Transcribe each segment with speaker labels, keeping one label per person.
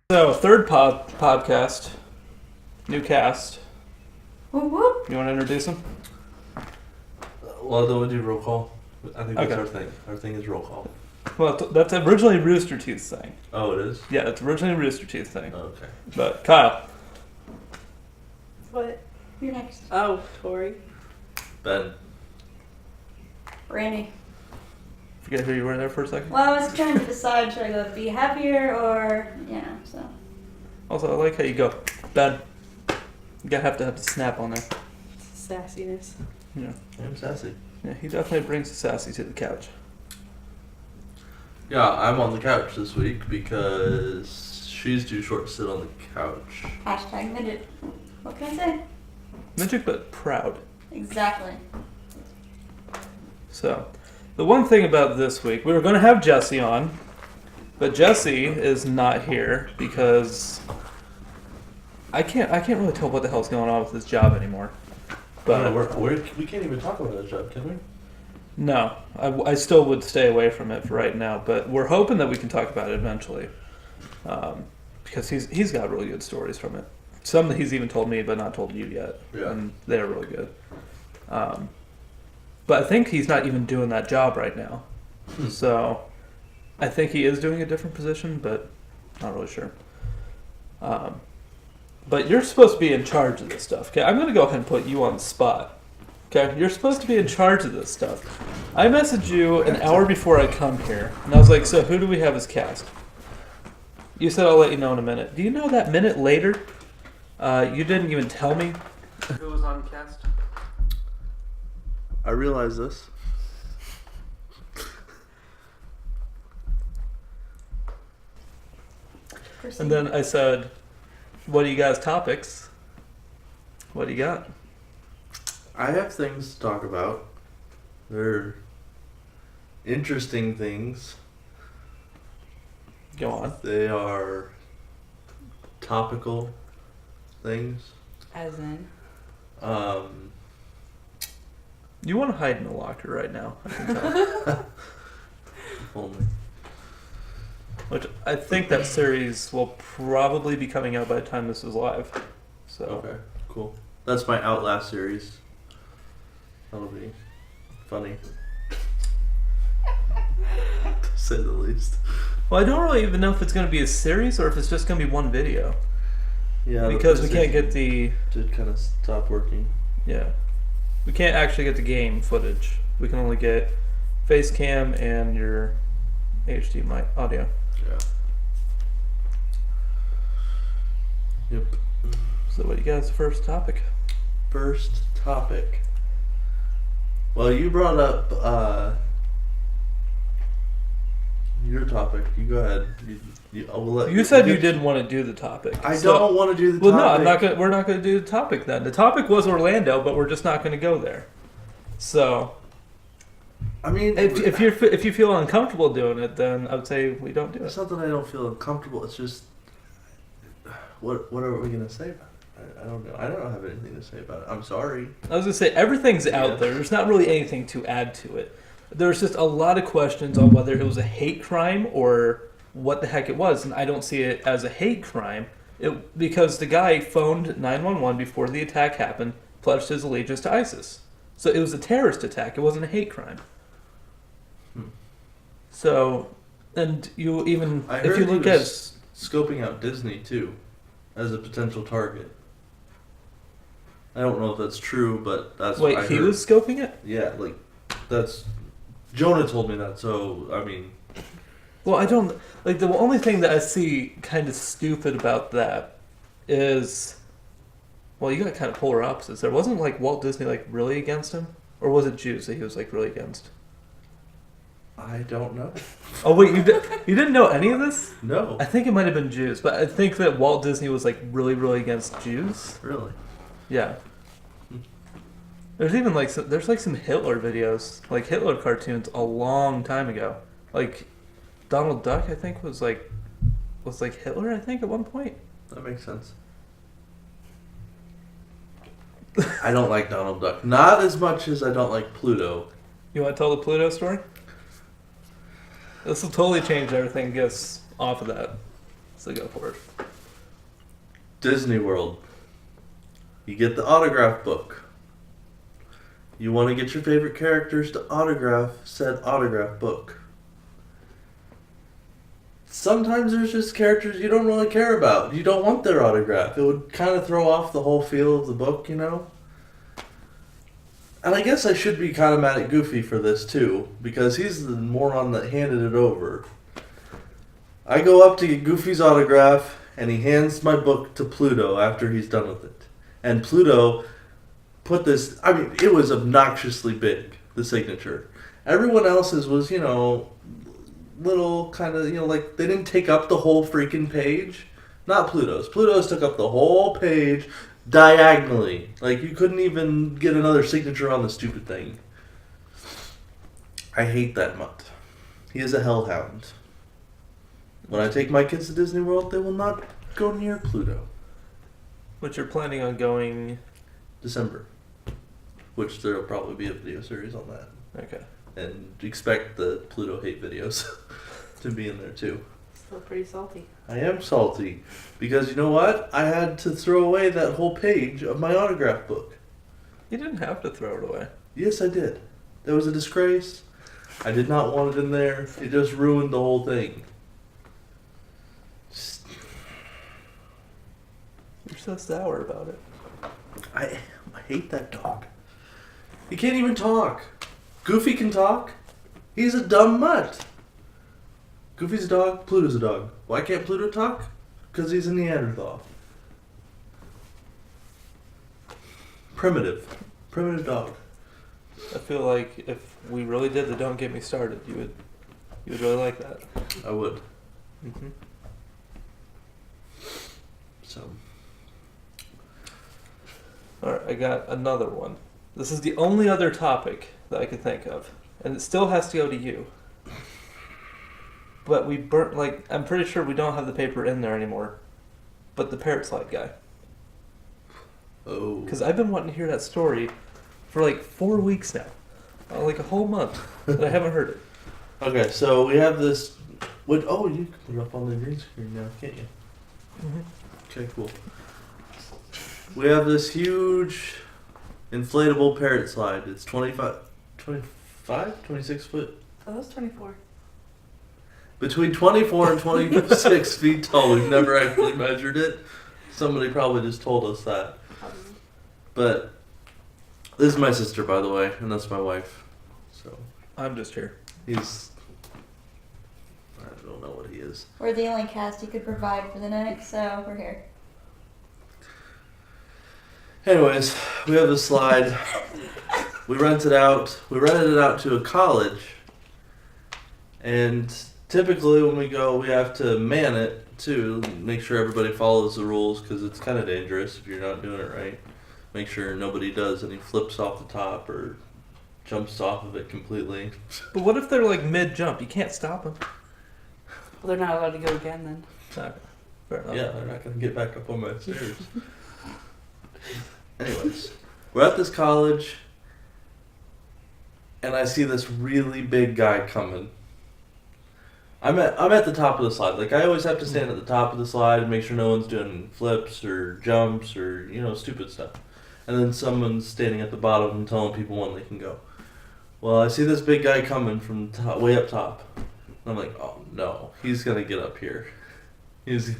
Speaker 1: So, third podcast, new cast.
Speaker 2: Whoop whoop.
Speaker 1: You want to introduce him?
Speaker 3: Well, then we do roll call. I think that's
Speaker 1: Okay.
Speaker 3: our thing. Our thing is roll call.
Speaker 1: Well, that's originally Rooster Teeth's thing.
Speaker 3: Oh, it is?
Speaker 1: Yeah, it's originally Rooster Teeth's thing.
Speaker 3: Okay.
Speaker 1: But, Kyle.
Speaker 2: What? You're next.
Speaker 4: Oh, Tori.
Speaker 3: Ben.
Speaker 2: Brandy.
Speaker 1: Forget who you were there for a second.
Speaker 2: Well, I was trying to decide should I go be happier or so.
Speaker 1: Also, I like how you go, Ben. You gotta have the snap on there.
Speaker 4: Sassiness.
Speaker 1: Yeah.
Speaker 3: I'm sassy.
Speaker 1: Yeah, he definitely brings the sassy to the couch.
Speaker 3: Yeah, I'm on the couch this week because she's too short to sit on the couch.
Speaker 2: Hashtag midget. What can I say?
Speaker 1: Midget, but proud.
Speaker 2: Exactly.
Speaker 1: So, the one thing about this week, we were going to have Jesse on, but Jesse is not here because I can't really tell what the hell's going on with this job anymore. But
Speaker 3: we can't even talk about that job, can we?
Speaker 1: no, I still would stay away from it for right now. But we're hoping that we can talk about it eventually, because he's got really good stories from it. Some that he's even told me, but not told you yet,
Speaker 3: Yeah.
Speaker 1: and they're really good. But I think he's not even doing that job right now. So I think he is doing a different position, but not really sure. But you're supposed to be in charge of this stuff. Okay, I'm going to go ahead and put you on the spot. Okay, you're supposed to be in charge of this stuff. I messaged you an hour before I come here, and I was like, so who do we have as cast? You said I'll let you know in a minute. Do you know that minute later, you didn't even tell me who was on cast?
Speaker 3: I realize this.
Speaker 2: Proceed.
Speaker 1: And then I said, what do you guys topics? What do you got?
Speaker 3: I have things to talk about. They're interesting things.
Speaker 1: Go on.
Speaker 3: They are topical things.
Speaker 4: As in.
Speaker 1: You want to hide in the locker right now, I can tell.
Speaker 3: Only.
Speaker 1: Which I think that series will probably be coming out by the time this is live. So
Speaker 3: Okay, cool. That's my Outlast series. That'll be funny. To say the least.
Speaker 1: Well, I don't really even know if it's going to be a series or if it's just going to be one video.
Speaker 3: Yeah,
Speaker 1: Because we can't get the...
Speaker 3: did kind of stop working.
Speaker 1: Yeah. We can't actually get the game footage. We can only get face cam and your HDMI audio.
Speaker 3: Yeah. Yep.
Speaker 1: So what do you guys' first topic?
Speaker 3: First topic. Well, you brought up your topic. You go ahead. I will let
Speaker 1: You said you didn't want to do the topic.
Speaker 3: I
Speaker 1: So-
Speaker 3: don't want to do the
Speaker 1: Well,
Speaker 3: topic.
Speaker 1: no, we're not going to do the topic then. The topic was Orlando, but we're just not going to go there. So,
Speaker 3: I mean,
Speaker 1: if you feel uncomfortable doing it, then I would say we don't do
Speaker 3: it's
Speaker 1: it.
Speaker 3: not that I don't feel uncomfortable. It's just, what are we gonna say about it? I don't know. I don't have anything to say about it. I'm sorry.
Speaker 1: I was going to say everything's
Speaker 3: Yeah.
Speaker 1: out there. There's not really anything to add to it. There's just a lot of questions on whether it was a hate crime or what the heck it was, and I don't see it as a hate crime. Because the guy phoned 911 before the attack happened, pledged his allegiance to ISIS. So it was a terrorist attack. It wasn't a hate crime. So, and you even
Speaker 3: I
Speaker 1: if
Speaker 3: heard
Speaker 1: you
Speaker 3: he
Speaker 1: look
Speaker 3: was scoping out Disney too, as a potential target. I don't know if that's true, but that's
Speaker 1: at wait,
Speaker 3: what I
Speaker 1: he
Speaker 3: heard.
Speaker 1: was scoping it.
Speaker 3: Yeah, like that's Jonah told me that. So I mean,
Speaker 1: Well, I don't like the only thing that I see kind of stupid about that is, well, you got kind of polar opposites. There wasn't like Walt Disney like really against him, or was it Jews that he was like really against?
Speaker 3: I don't know.
Speaker 1: Oh wait, you didn't know any of this?
Speaker 3: No,
Speaker 1: I think it might have been Jews, but I think that Walt Disney was like really against Jews.
Speaker 3: really.
Speaker 1: Yeah. There's even like some Hitler videos, like Hitler cartoons, a long time ago. Like Donald Duck, I think was like Hitler. I think at one point.
Speaker 3: That makes sense. I don't like Donald Duck. Not as much as I don't like Pluto.
Speaker 1: You want to tell the Pluto story? This will totally change everything. Gets off of that. So go for it.
Speaker 3: Disney World. You get the autograph book. You want to get your favorite characters to autograph said autograph book. Sometimes there's just characters you don't really care about. You don't want their autograph. It would kind of throw off the whole feel of the book, you know? And I guess I should be kind of mad at Goofy for this too, because he's the moron that handed it over. I go up to get Goofy's autograph, and he hands my book to Pluto after he's done with it. And Pluto put this, I mean, it was obnoxiously big, the signature. Everyone else's was, you know, little kind of, you know, like they didn't take up the whole freaking page. Not Pluto's. Pluto's took up the whole page diagonally. Like you couldn't even get another signature on the stupid thing. I hate that mutt. He is a hellhound. When I take my kids to Disney World, they will not go near Pluto.
Speaker 1: But you're planning on going...
Speaker 3: December. Which there will probably be a video series on that.
Speaker 1: Okay.
Speaker 3: And expect the Pluto hate videos to be in there too.
Speaker 4: Still pretty salty.
Speaker 3: I am salty. Because you know what? I had to throw away that whole page of my autograph book.
Speaker 1: You didn't have to throw it away.
Speaker 3: Yes, I did. There was a disgrace. I did not want it in there. It just ruined the whole thing.
Speaker 1: You're so sour about it.
Speaker 3: I hate that dog. He can't even talk. Goofy can talk. He's a dumb mutt. Goofy's a dog. Pluto's a dog. Why can't Pluto talk? Because he's a Neanderthal. Primitive. Primitive dog.
Speaker 1: I feel like if we really did the Don't Get Me Started, you would really like that.
Speaker 3: I would.
Speaker 1: Mm-hmm.
Speaker 3: So.
Speaker 1: Alright, I got another one. This is the only other topic that I could think of. And it still has to go to you. But we burnt, like, I'm pretty sure we don't have the paper in there anymore. But the parrot slide guy.
Speaker 3: Oh.
Speaker 1: Because I've been wanting to hear that story for like 4 weeks now. Like a whole month. But I haven't heard it.
Speaker 3: Okay, so we have this. What? Oh, you can put it up on the green screen now, can't you?
Speaker 1: Mm-hmm.
Speaker 3: Okay, cool. We have this huge inflatable parrot slide. It's 25, 26 foot.
Speaker 4: Oh, that's 24.
Speaker 3: Between 24 and 26 feet tall. We've never actually measured it. Somebody probably just told us that. But this is my sister, by the way, and that's my wife. So
Speaker 1: I'm just here.
Speaker 3: he's, I don't know what he is.
Speaker 2: We're the only cast you could provide for the night, so we're here.
Speaker 3: Anyways, we have a slide. We rented it out to a college. And typically when we go, we have to man it too, make sure everybody follows the rules because it's kind of dangerous if you're not doing it right. Make sure nobody does any flips off the top or jumps off of it completely.
Speaker 1: But what if they're like mid-jump? You can't stop them.
Speaker 4: Well, they're not allowed to go again then.
Speaker 1: Okay. Fair enough.
Speaker 3: Yeah, they're not going to get back up on my stairs. Anyways, we're at this college, and I see this really big guy coming. I'm at the top of the slide. Like, I always have to stand at the top of the slide and make sure no one's doing flips or jumps or, you know, stupid stuff. And then someone's standing at the bottom and telling people when they can go. Well, I see this big guy coming from way up top. And I'm like, oh no, he's going to get up here. He's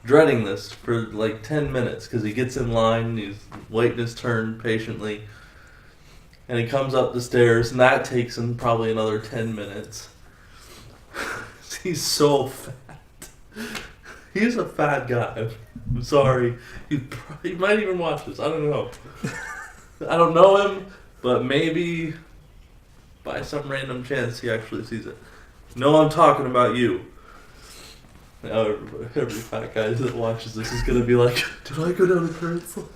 Speaker 3: dreading this for like 10 minutes because he gets in line, he's waiting his turn patiently, and he comes up the stairs, and that takes him probably another 10 minutes. He's so fat. He's a fat guy. I'm sorry. He might even watch this. I don't know. I don't know him, but maybe by some random chance he actually sees it. No, I'm talking about you. Now every fat guy that watches this is gonna be like, did I go down the parrot slide?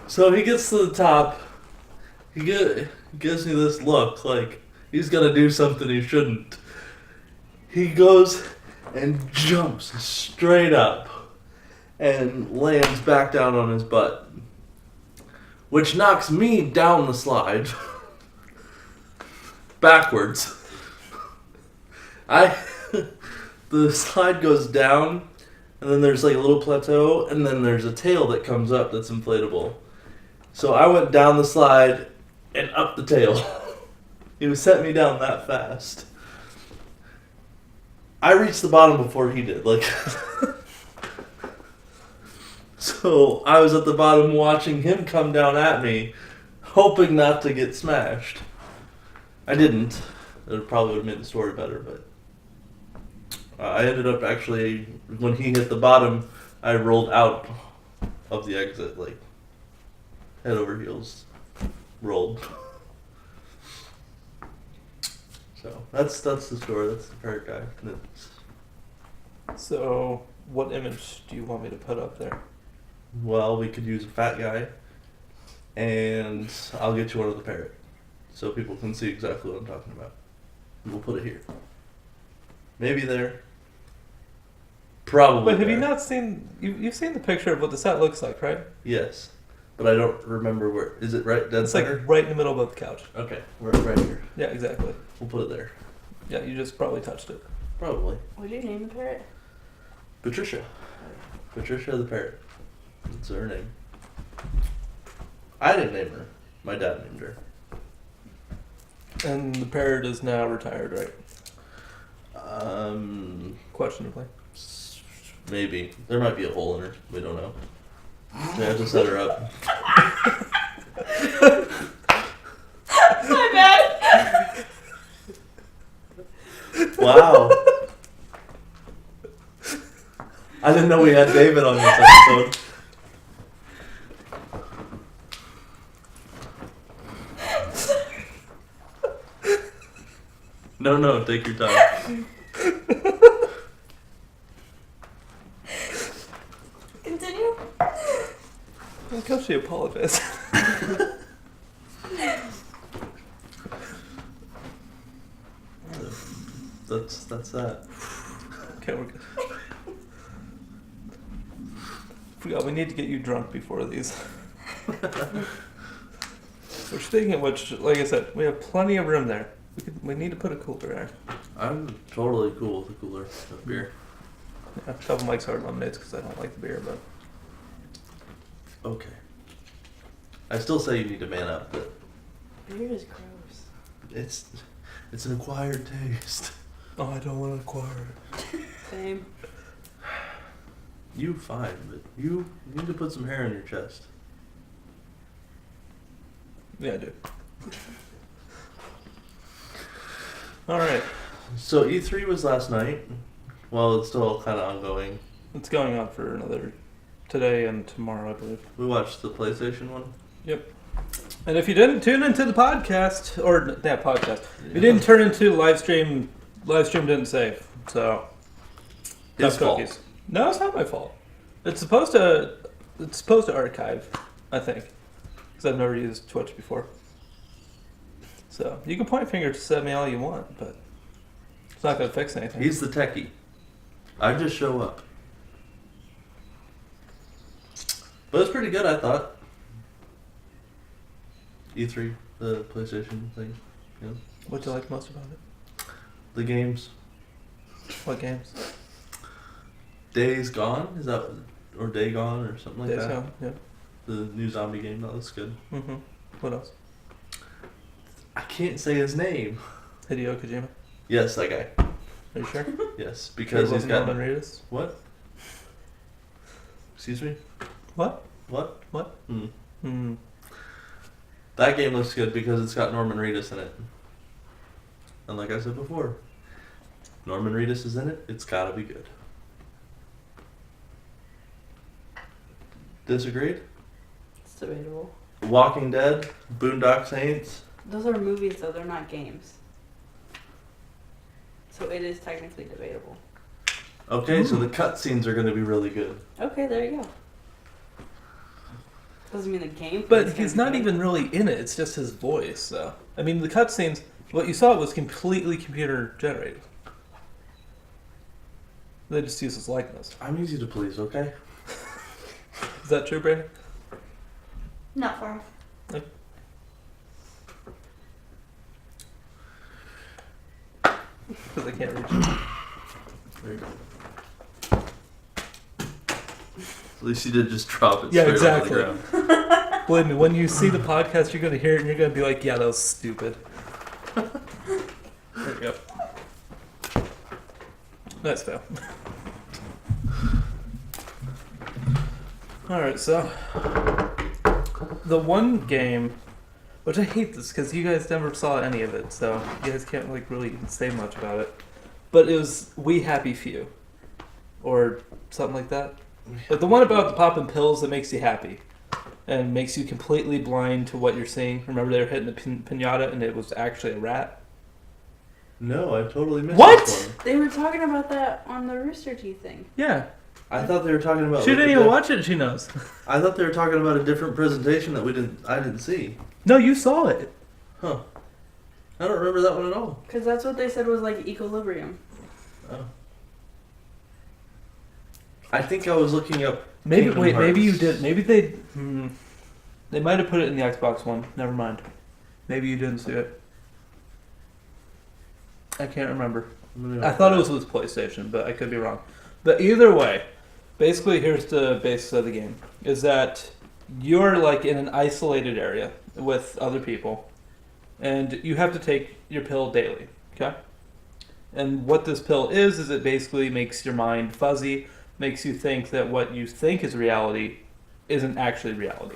Speaker 3: So he gets to the top. He gives me this look like he's gonna do something he shouldn't. He goes and jumps straight up and lands back down on his butt, which knocks me down the slide backwards. The slide goes down, and then there's like a little plateau, and then there's a tail that comes up that's inflatable. So I went down the slide and up the tail. He was setting me down that fast. I reached the bottom before he did. Like, so I was at the bottom watching him come down at me, hoping not to get smashed. I didn't. It probably would have made the story better, but I ended up actually, when he hit the bottom, I rolled out of the exit, like head over heels, rolled. So that's the story. That's the parrot guy.
Speaker 1: So, what image do you want me to put up there?
Speaker 3: Well, we could use a fat guy, and I'll get you one of the parrot, so people can see exactly what I'm talking about. We'll put it here. Maybe there. Probably.
Speaker 1: But have you
Speaker 3: there.
Speaker 1: not seen? You've seen the picture of what the set looks like, right?
Speaker 3: Yes, but I don't remember where. Is it right dead
Speaker 1: It's
Speaker 3: center?
Speaker 1: like right in the middle of the couch.
Speaker 3: Okay, we're right here.
Speaker 1: Yeah, exactly.
Speaker 3: We'll put it there.
Speaker 1: Yeah, you just probably touched it.
Speaker 3: Probably.
Speaker 4: What did you name the parrot?
Speaker 3: Patricia. Patricia the parrot. That's her name. I didn't name her. My dad named her.
Speaker 1: And the parrot is now retired, right? Questionably.
Speaker 3: Maybe. There might be a hole in her. We don't know. They have to set her up.
Speaker 2: My bad.
Speaker 3: Wow. I didn't know we had David on this episode. No, take your time.
Speaker 2: Continue.
Speaker 1: How come she apologized?
Speaker 3: That's that.
Speaker 1: Okay, we're good. Forgot we need to get you drunk before these. So speaking of which, like I said, we have plenty of room there. We need to put a cooler there.
Speaker 3: I'm totally cool with a cooler of beer.
Speaker 1: Yeah, Shovel Mike's hard lemonades because I don't like the beer, but
Speaker 3: Okay. I still say you need to man up, but
Speaker 4: Beer is gross.
Speaker 3: it's an acquired taste.
Speaker 1: oh, I don't want to acquire it.
Speaker 4: Same.
Speaker 3: You fine, but you need to put some hair on your chest.
Speaker 1: Yeah, I do. All right,
Speaker 3: So E3 was last night. Well, it's still kind of ongoing.
Speaker 1: it's going on for another today and tomorrow, I believe.
Speaker 3: We watched the PlayStation one.
Speaker 1: Yep. And if you didn't tune into the podcast, or that podcast, if you didn't turn into live stream didn't save. So,
Speaker 3: His
Speaker 1: tough
Speaker 3: fault.
Speaker 1: cookies. No, it's not my fault. It's supposed to archive, I think, because I've never used Twitch before. So you can point fingers at me all you want, but it's not going to fix anything.
Speaker 3: He's the techie. I just show up. But it's pretty good, I thought. E3, the PlayStation thing. Yeah.
Speaker 1: What do you like most about it?
Speaker 3: The games.
Speaker 1: What games?
Speaker 3: Days Gone? Is that, or Day Gone or something like
Speaker 1: Days
Speaker 3: that?
Speaker 1: Gone, yeah.
Speaker 3: The new zombie game, that looks good.
Speaker 1: Mm-hmm. What else?
Speaker 3: I can't say his name.
Speaker 1: Hideo Kojima.
Speaker 3: Yes, that guy.
Speaker 1: Are you sure?
Speaker 3: Yes, because he's got...
Speaker 1: Norman Reedus.
Speaker 3: What? Excuse me?
Speaker 1: What?
Speaker 3: What?
Speaker 1: What?
Speaker 3: Hmm.
Speaker 1: Hmm.
Speaker 3: That game looks good because it's got Norman Reedus in it. And like I said before, Norman Reedus is in it, it's gotta be good. Disagreed?
Speaker 4: It's debatable.
Speaker 3: Walking Dead, Boondock Saints.
Speaker 4: Those are movies, though. They're not games. So it is technically debatable.
Speaker 3: Okay, so the cutscenes are gonna be really good.
Speaker 4: Okay, there you go. Doesn't mean the game.
Speaker 1: But he's not even really in it. It's just his voice. So I mean, the cutscenes. What you saw was completely computer generated. They just use his likeness.
Speaker 3: I'm easy to please, okay?
Speaker 1: Is that true, Brandy?
Speaker 2: Not far off.
Speaker 1: because I can't reach it.
Speaker 3: There you go. At least you did just drop it
Speaker 1: Yeah,
Speaker 3: straight
Speaker 1: exactly.
Speaker 3: on the ground.
Speaker 1: Believe me, when you see the podcast, you're gonna hear it and you're gonna be like, "Yeah, that was stupid." There you go. That's fair. All right, so the one game, which I hate this because you guys never saw any of it, so you guys can't like really say much about it. But it was We Happy Few, or something like that. Like the one about the popping pills that makes you happy and makes you completely blind to what you're seeing. Remember they were hitting the pinata and it was actually a rat?
Speaker 3: No, I totally missed
Speaker 1: What?
Speaker 3: this one.
Speaker 4: They were talking about that on the Rooster Teeth thing.
Speaker 1: Yeah.
Speaker 3: I thought they were talking about.
Speaker 1: She didn't even watch it, she knows.
Speaker 3: I thought they were talking about a different presentation that I didn't see.
Speaker 1: No, you saw it.
Speaker 3: Huh. I don't remember that one at all.
Speaker 4: Because that's what they said was like equilibrium.
Speaker 3: Oh. I think I was looking up.
Speaker 1: Maybe
Speaker 3: Kingdom
Speaker 1: wait, maybe you
Speaker 3: Hearts.
Speaker 1: did. Maybe they they might have put it in the Xbox one. Never mind. Maybe you didn't see it. I can't remember. I thought it was with PlayStation, but I could be wrong. But either way, basically here's the basis of the game. Is that you're like in an isolated area with other people and you have to take your pill daily, okay? And what this pill is it basically makes your mind fuzzy, makes you think that what you think is reality isn't actually reality.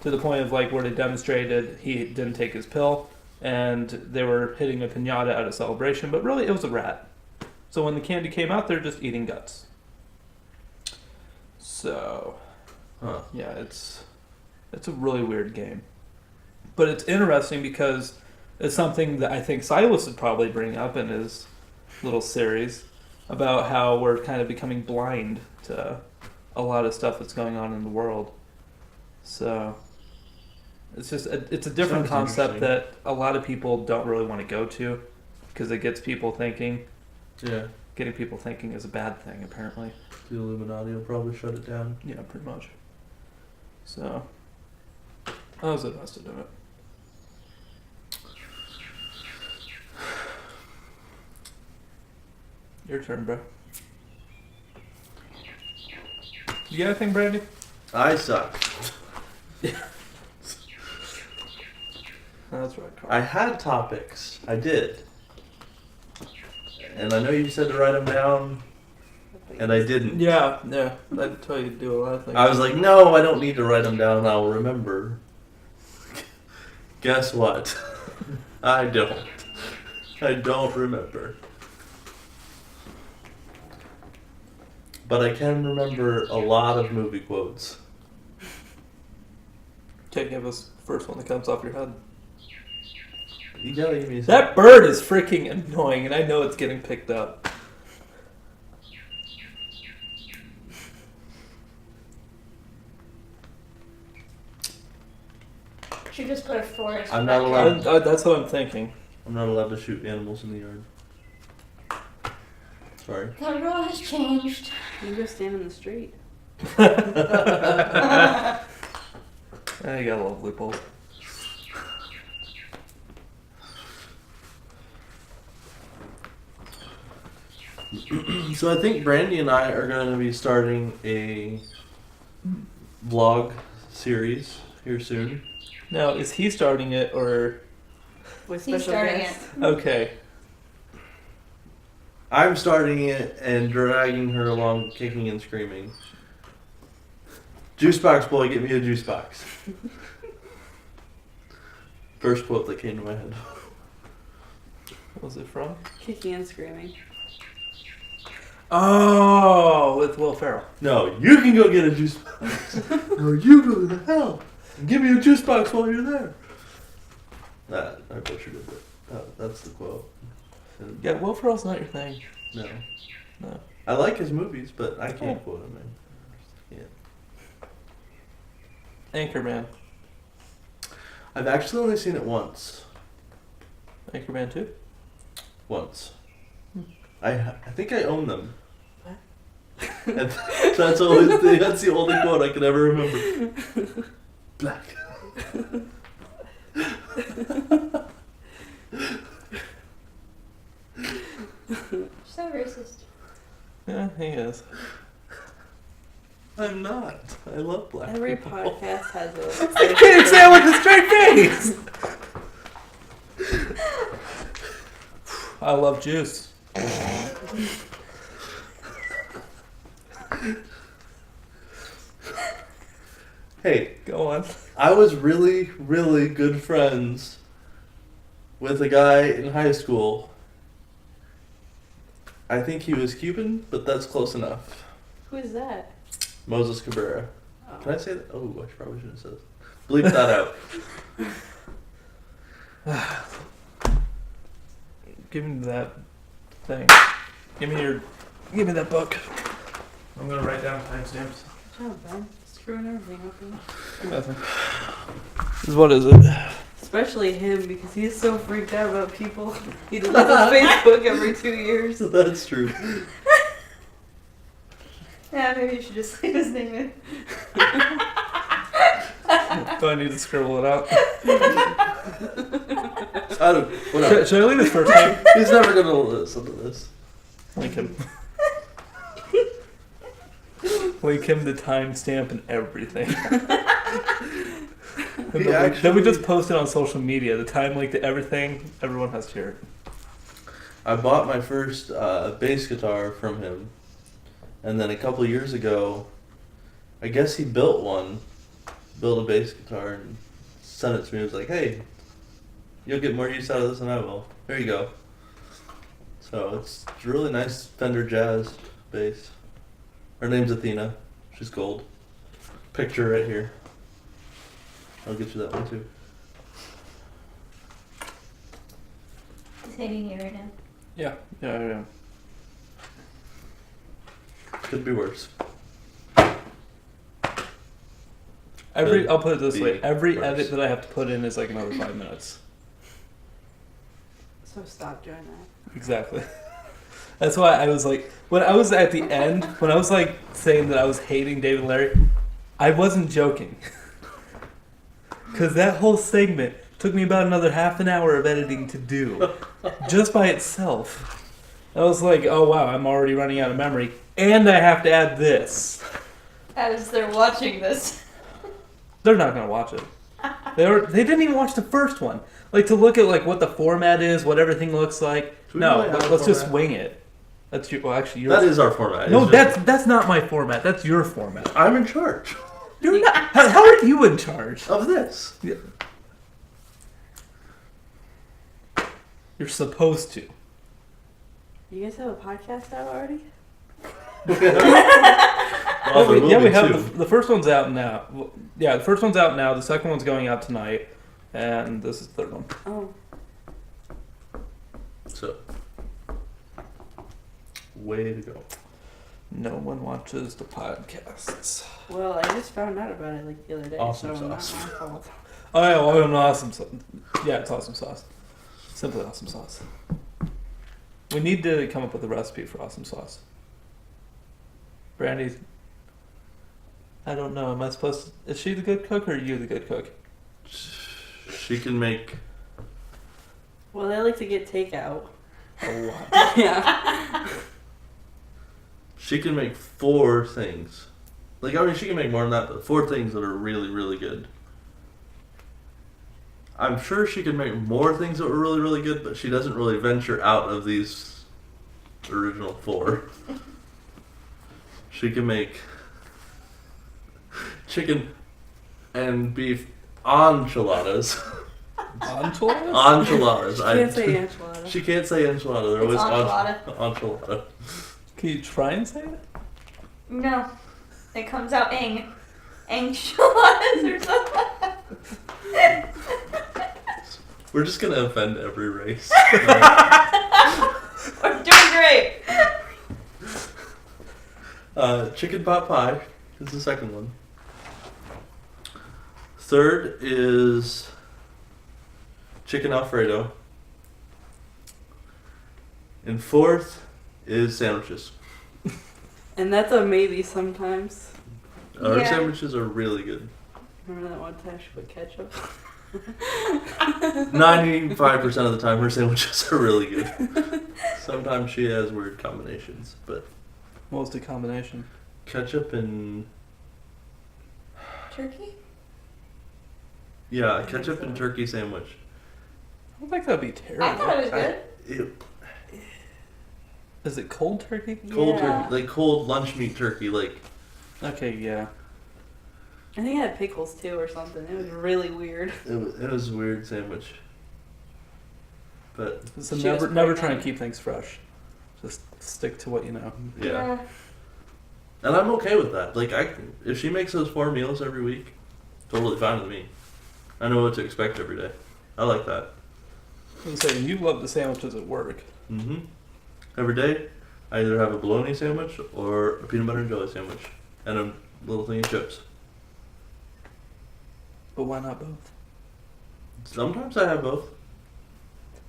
Speaker 1: To the point of like where they demonstrated he didn't take his pill and they were hitting a pinata at a celebration, but really it was a rat. So when the candy came out, they're just eating guts. So, yeah, it's a really weird game. But it's interesting because it's something that I think Silas would probably bring up in his little series about how we're kind of becoming blind to a lot of stuff that's going on in the world. So it's just it's a different
Speaker 3: Sounds
Speaker 1: concept
Speaker 3: interesting.
Speaker 1: that a lot of people don't really want to go to because it gets people thinking.
Speaker 3: Yeah.
Speaker 1: Getting people thinking is a bad thing, apparently.
Speaker 3: The Illuminati will probably shut it down.
Speaker 1: Yeah, pretty much. So I was invested in it. Your turn, bro. You got anything, Brandy?
Speaker 3: I suck.
Speaker 1: Oh, that's right, Carl.
Speaker 3: I had topics. I did. And I know you said to write them down, and I didn't.
Speaker 1: Yeah, I tell you to do a lot of things.
Speaker 3: I was like, no, I don't need to write them down. I'll remember. Guess what? I don't. I don't remember. But I can remember a lot of movie quotes.
Speaker 1: Okay, give us the first one that comes off your head.
Speaker 3: You gotta give me a
Speaker 1: That bird is freaking annoying, and I know it's getting picked up.
Speaker 2: Should just put a forest.
Speaker 3: I'm not
Speaker 2: back
Speaker 3: allowed-
Speaker 1: That's what I'm thinking.
Speaker 3: I'm not allowed to shoot animals in the yard. Sorry.
Speaker 2: there. The rule has changed.
Speaker 4: You can go stand in the street.
Speaker 1: You got a little loophole.
Speaker 3: So I think Brandy and I are going to be starting a vlog series here soon.
Speaker 1: Now, is he starting it or...
Speaker 4: With
Speaker 2: He's
Speaker 4: special
Speaker 2: starting
Speaker 4: guests.
Speaker 1: Okay.
Speaker 3: I'm starting it and dragging her along, kicking and screaming. Juice box boy, get me a juice box. First quote that came to my head.
Speaker 1: What was it from?
Speaker 4: Kicking and screaming.
Speaker 1: Oh, with Will Ferrell.
Speaker 3: No, you can go get a juice box. No, you go to hell and give me a juice box while you're there. That I butchered it, but that's the quote. And
Speaker 1: Yeah, Will Ferrell's not your thing.
Speaker 3: no,
Speaker 1: No.
Speaker 3: I like his movies, but I can't quote him. Man.
Speaker 1: Anchorman.
Speaker 3: I've actually only seen it once.
Speaker 1: Anchorman 2?
Speaker 3: Once. I think I own them. And that's the only quote I can ever remember. Black.
Speaker 1: he is.
Speaker 3: I'm not. I love black
Speaker 4: Every
Speaker 3: people.
Speaker 4: podcast has a.
Speaker 1: I can't say it with a straight face! I love juice.
Speaker 3: Hey,
Speaker 1: Go on.
Speaker 3: I was really, really good friends with a guy in high school. I think he was Cuban, but that's close enough.
Speaker 4: Who is that?
Speaker 3: Moses Cabrera.
Speaker 4: Oh.
Speaker 3: Can I say that? Oh, I probably shouldn't have said that. Bleep that out.
Speaker 1: Give me that thing. Give me that book. I'm gonna write down timestamps.
Speaker 4: Good job, Ben. Screwing everything up.
Speaker 1: Give me that thing. What is it?
Speaker 4: Especially him, because he's so freaked out about people. He deletes his Facebook every 2 years.
Speaker 3: That's true.
Speaker 2: Yeah, maybe you should just leave his name in.
Speaker 1: Do I need to scribble it out?
Speaker 3: I don't. Whatever.
Speaker 1: Should I leave his first name?
Speaker 3: He's never gonna listen to this.
Speaker 1: Link him. Link him the timestamp and everything. And then we just post it on social media. The time link to everything. Everyone has to hear it.
Speaker 3: I bought my first bass guitar from him, and then a couple of years ago, I guess he built a bass guitar, and sent it to me. He was like, "Hey, you'll get more use out of this than I will. There you go." So it's a really nice Fender Jazz bass. Her name's Athena. She's gold. Picture right here. I'll get you that one too.
Speaker 2: He's hating you right now.
Speaker 1: Yeah.
Speaker 3: Could be worse.
Speaker 1: I'll put it this way. Every
Speaker 3: worse.
Speaker 1: edit that I have to put in is like another 5 minutes.
Speaker 4: So stop doing that.
Speaker 1: Exactly. That's why I was like, when I was at the end, when I was like saying that I was hating David and Larry, I wasn't joking. Because that whole segment took me about another half an hour of editing to do, just by itself. I was like, oh wow, I'm already running out of memory, and I have to add this.
Speaker 2: As they're watching this.
Speaker 1: They're not gonna watch it. They didn't even watch the first one. Like to look at like what the format is, what everything looks like.
Speaker 3: Do we
Speaker 1: No,
Speaker 3: really have a
Speaker 1: let's just
Speaker 3: format?
Speaker 1: wing it. That's your. Well, actually,
Speaker 3: That
Speaker 1: yours.
Speaker 3: is our format.
Speaker 1: No,
Speaker 3: It's just-
Speaker 1: that's not my format. That's your format.
Speaker 3: I'm in charge
Speaker 1: You're not. How are you in charge?
Speaker 3: of this.
Speaker 1: You're supposed to.
Speaker 4: You guys have a podcast out already?
Speaker 3: Well,
Speaker 1: Oh,
Speaker 3: there will
Speaker 1: yeah,
Speaker 3: be
Speaker 1: we have
Speaker 3: two.
Speaker 1: the first one's out now. Well, yeah, the first one's out now. The second one's going out tonight, and this is the third one.
Speaker 4: Oh.
Speaker 3: So, way to go.
Speaker 1: No one watches the podcasts.
Speaker 4: Well, I just found out about it like the other day,
Speaker 3: Awesome
Speaker 4: so
Speaker 3: sauce.
Speaker 4: not my fault.
Speaker 1: Oh yeah, well, an awesome sauce. Yeah, it's awesome sauce. Simply awesome sauce. We need to come up with a recipe for awesome sauce. Brandy, I don't know. Am I supposed to? Is she the good cook or are you the good cook?
Speaker 3: She can make
Speaker 4: Well, I like to get takeout.
Speaker 1: A lot.
Speaker 4: Yeah.
Speaker 3: she can make 4 things. Like I mean, she can make more than that, but 4 things that are really, really good. I'm sure she can make more things that were really, really good, but she doesn't really venture out of these original 4. She can make chicken and beef enchiladas.
Speaker 1: Enchiladas?
Speaker 3: Enchiladas.
Speaker 4: She can't say enchilada.
Speaker 3: She can't say enchilada. They're
Speaker 2: It's
Speaker 3: always
Speaker 2: enchilada.
Speaker 3: enchilada.
Speaker 1: Can you try and say it?
Speaker 2: No. It comes out enchiladas or something.
Speaker 3: We're just gonna offend every race.
Speaker 2: We're doing great.
Speaker 3: Chicken pot pie is the second one. Third is chicken Alfredo. And fourth is sandwiches.
Speaker 4: And that's a maybe sometimes.
Speaker 3: Our
Speaker 2: Yeah.
Speaker 3: sandwiches are really good.
Speaker 4: Remember that one time she put ketchup?
Speaker 3: 95% of the time, her sandwiches are really good. Sometimes she has weird combinations, but
Speaker 1: What was the combination?
Speaker 3: Ketchup and
Speaker 2: Turkey?
Speaker 3: yeah,
Speaker 4: think
Speaker 3: ketchup
Speaker 4: so.
Speaker 3: and turkey sandwich.
Speaker 1: I don't think that'd be terrible.
Speaker 2: I thought it was good.
Speaker 3: Ew.
Speaker 1: Is it cold turkey?
Speaker 3: Cold
Speaker 2: Yeah.
Speaker 3: turkey, like cold lunch meat turkey, like
Speaker 1: Okay, yeah.
Speaker 4: I think it had pickles too or something. It was really weird.
Speaker 3: it was a weird sandwich. But
Speaker 1: So
Speaker 4: She was
Speaker 1: never try and
Speaker 4: pregnant.
Speaker 1: keep things fresh. Just stick to what you know.
Speaker 3: yeah. And I'm okay with that. Like if she makes those 4 meals every week, totally fine with me. I know what to expect every day. I like that.
Speaker 1: I was saying, you love the sandwiches at work.
Speaker 3: Mm-hmm. Every day, I either have a bologna sandwich or a peanut butter and jelly sandwich, and a little thing of chips.
Speaker 1: But why not both?
Speaker 3: Sometimes I have both.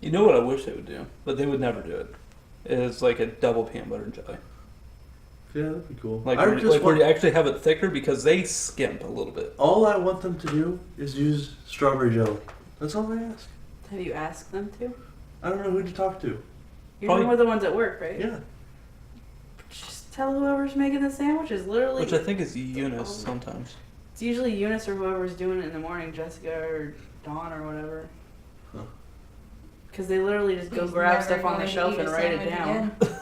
Speaker 1: You know what I wish they would do, but they would never do it. Is like a double peanut butter and jelly.
Speaker 3: Yeah, that'd be cool.
Speaker 1: Like,
Speaker 3: I
Speaker 1: where,
Speaker 3: just
Speaker 1: like where
Speaker 3: want,
Speaker 1: you actually have it thicker because they skimp a little bit.
Speaker 3: all I want them to do is use strawberry jelly. That's all I ask.
Speaker 4: Have you asked them to?
Speaker 3: I don't know who to talk to.
Speaker 4: You're
Speaker 1: Probably-
Speaker 4: one of the ones at work, right?
Speaker 3: Yeah.
Speaker 4: Just tell whoever's making the sandwiches. Literally,
Speaker 1: Which I think is Eunice sometimes.
Speaker 4: it's usually Eunice or whoever's doing it in the morning, Jessica or Dawn or whatever.
Speaker 3: Huh.
Speaker 4: Because they literally just go
Speaker 2: He's
Speaker 4: grab
Speaker 2: never
Speaker 4: stuff on the
Speaker 2: going to
Speaker 4: shelf
Speaker 2: eat
Speaker 4: and
Speaker 2: a
Speaker 4: write it
Speaker 2: sandwich
Speaker 4: down.
Speaker 2: again.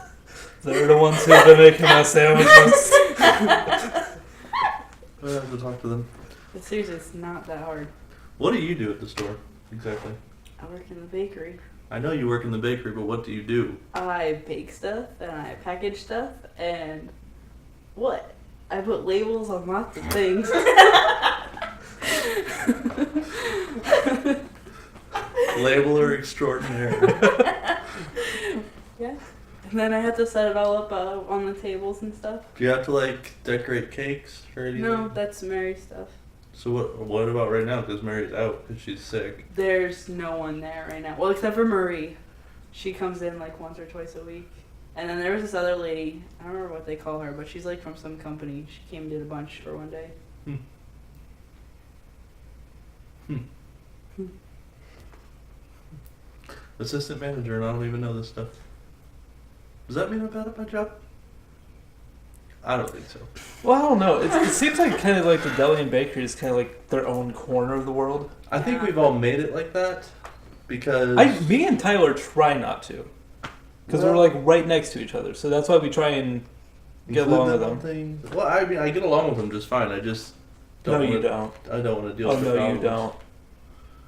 Speaker 1: They're the ones who've been making my sandwiches.
Speaker 3: I have to talk to them.
Speaker 4: But seriously, it's not that hard.
Speaker 3: What do you do at the store exactly?
Speaker 4: I work in the bakery.
Speaker 3: I know you work in the bakery, but what do you do?
Speaker 4: I bake stuff and I package stuff and what? I put labels on lots of things.
Speaker 3: Labeler extraordinaire.
Speaker 4: Yeah. And then I have to set it all up on the tables and stuff.
Speaker 3: Do you have to like decorate cakes or anything?
Speaker 4: No, that's Mary's stuff.
Speaker 3: So what about right now? Because Mary's out because she's sick.
Speaker 4: There's no one there right now. Well, except for Marie. She comes in like once or twice a week. And then there was this other lady. I don't remember what they call her, but she's like from some company. She came and did a bunch for one day.
Speaker 3: Assistant manager, and I don't even know this stuff. Does that mean I'm bad at my job? I don't think so.
Speaker 1: Well, I don't know. It seems like kind of like the deli and bakery is kind of like their own corner of the world.
Speaker 3: I think
Speaker 4: Yeah.
Speaker 3: we've all made it like that because
Speaker 1: Me and Tyler try not to, because we're like right next to each other. So that's why we try and get
Speaker 3: include
Speaker 1: along with
Speaker 3: them on
Speaker 1: them.
Speaker 3: things. Well, I mean, I get along with them just fine. I just don't.
Speaker 1: No, you
Speaker 3: wanna-
Speaker 1: don't.
Speaker 3: I don't want to deal
Speaker 1: Oh
Speaker 3: with
Speaker 1: no,
Speaker 3: the
Speaker 1: you
Speaker 3: problems.
Speaker 1: don't.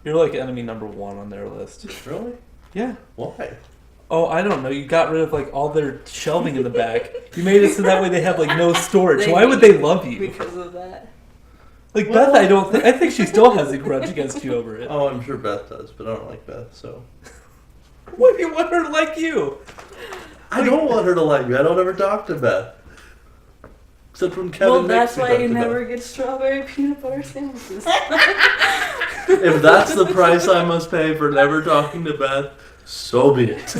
Speaker 1: You're like enemy number 1 on their list.
Speaker 3: Really?
Speaker 1: Yeah.
Speaker 3: Why?
Speaker 1: Oh, I don't know. You got rid of like all their shelving in the back. You made it so that way they have like no storage.
Speaker 4: They
Speaker 1: Why would they love you?
Speaker 4: Because of that.
Speaker 1: Like
Speaker 3: Well-
Speaker 1: Beth, I think she still has a grudge against you over it.
Speaker 3: Oh, I'm sure Beth does, but I don't like Beth, so.
Speaker 1: What do you want her to like you?
Speaker 3: I don't want her to like me. I don't ever talk to Beth. Except when Kevin
Speaker 4: Well,
Speaker 3: makes
Speaker 4: that's
Speaker 3: me
Speaker 4: why
Speaker 3: talk
Speaker 4: you
Speaker 3: to
Speaker 4: never
Speaker 3: Beth.
Speaker 4: get strawberry peanut butter sandwiches.
Speaker 3: If that's the price I must pay for never talking to Beth, so be it.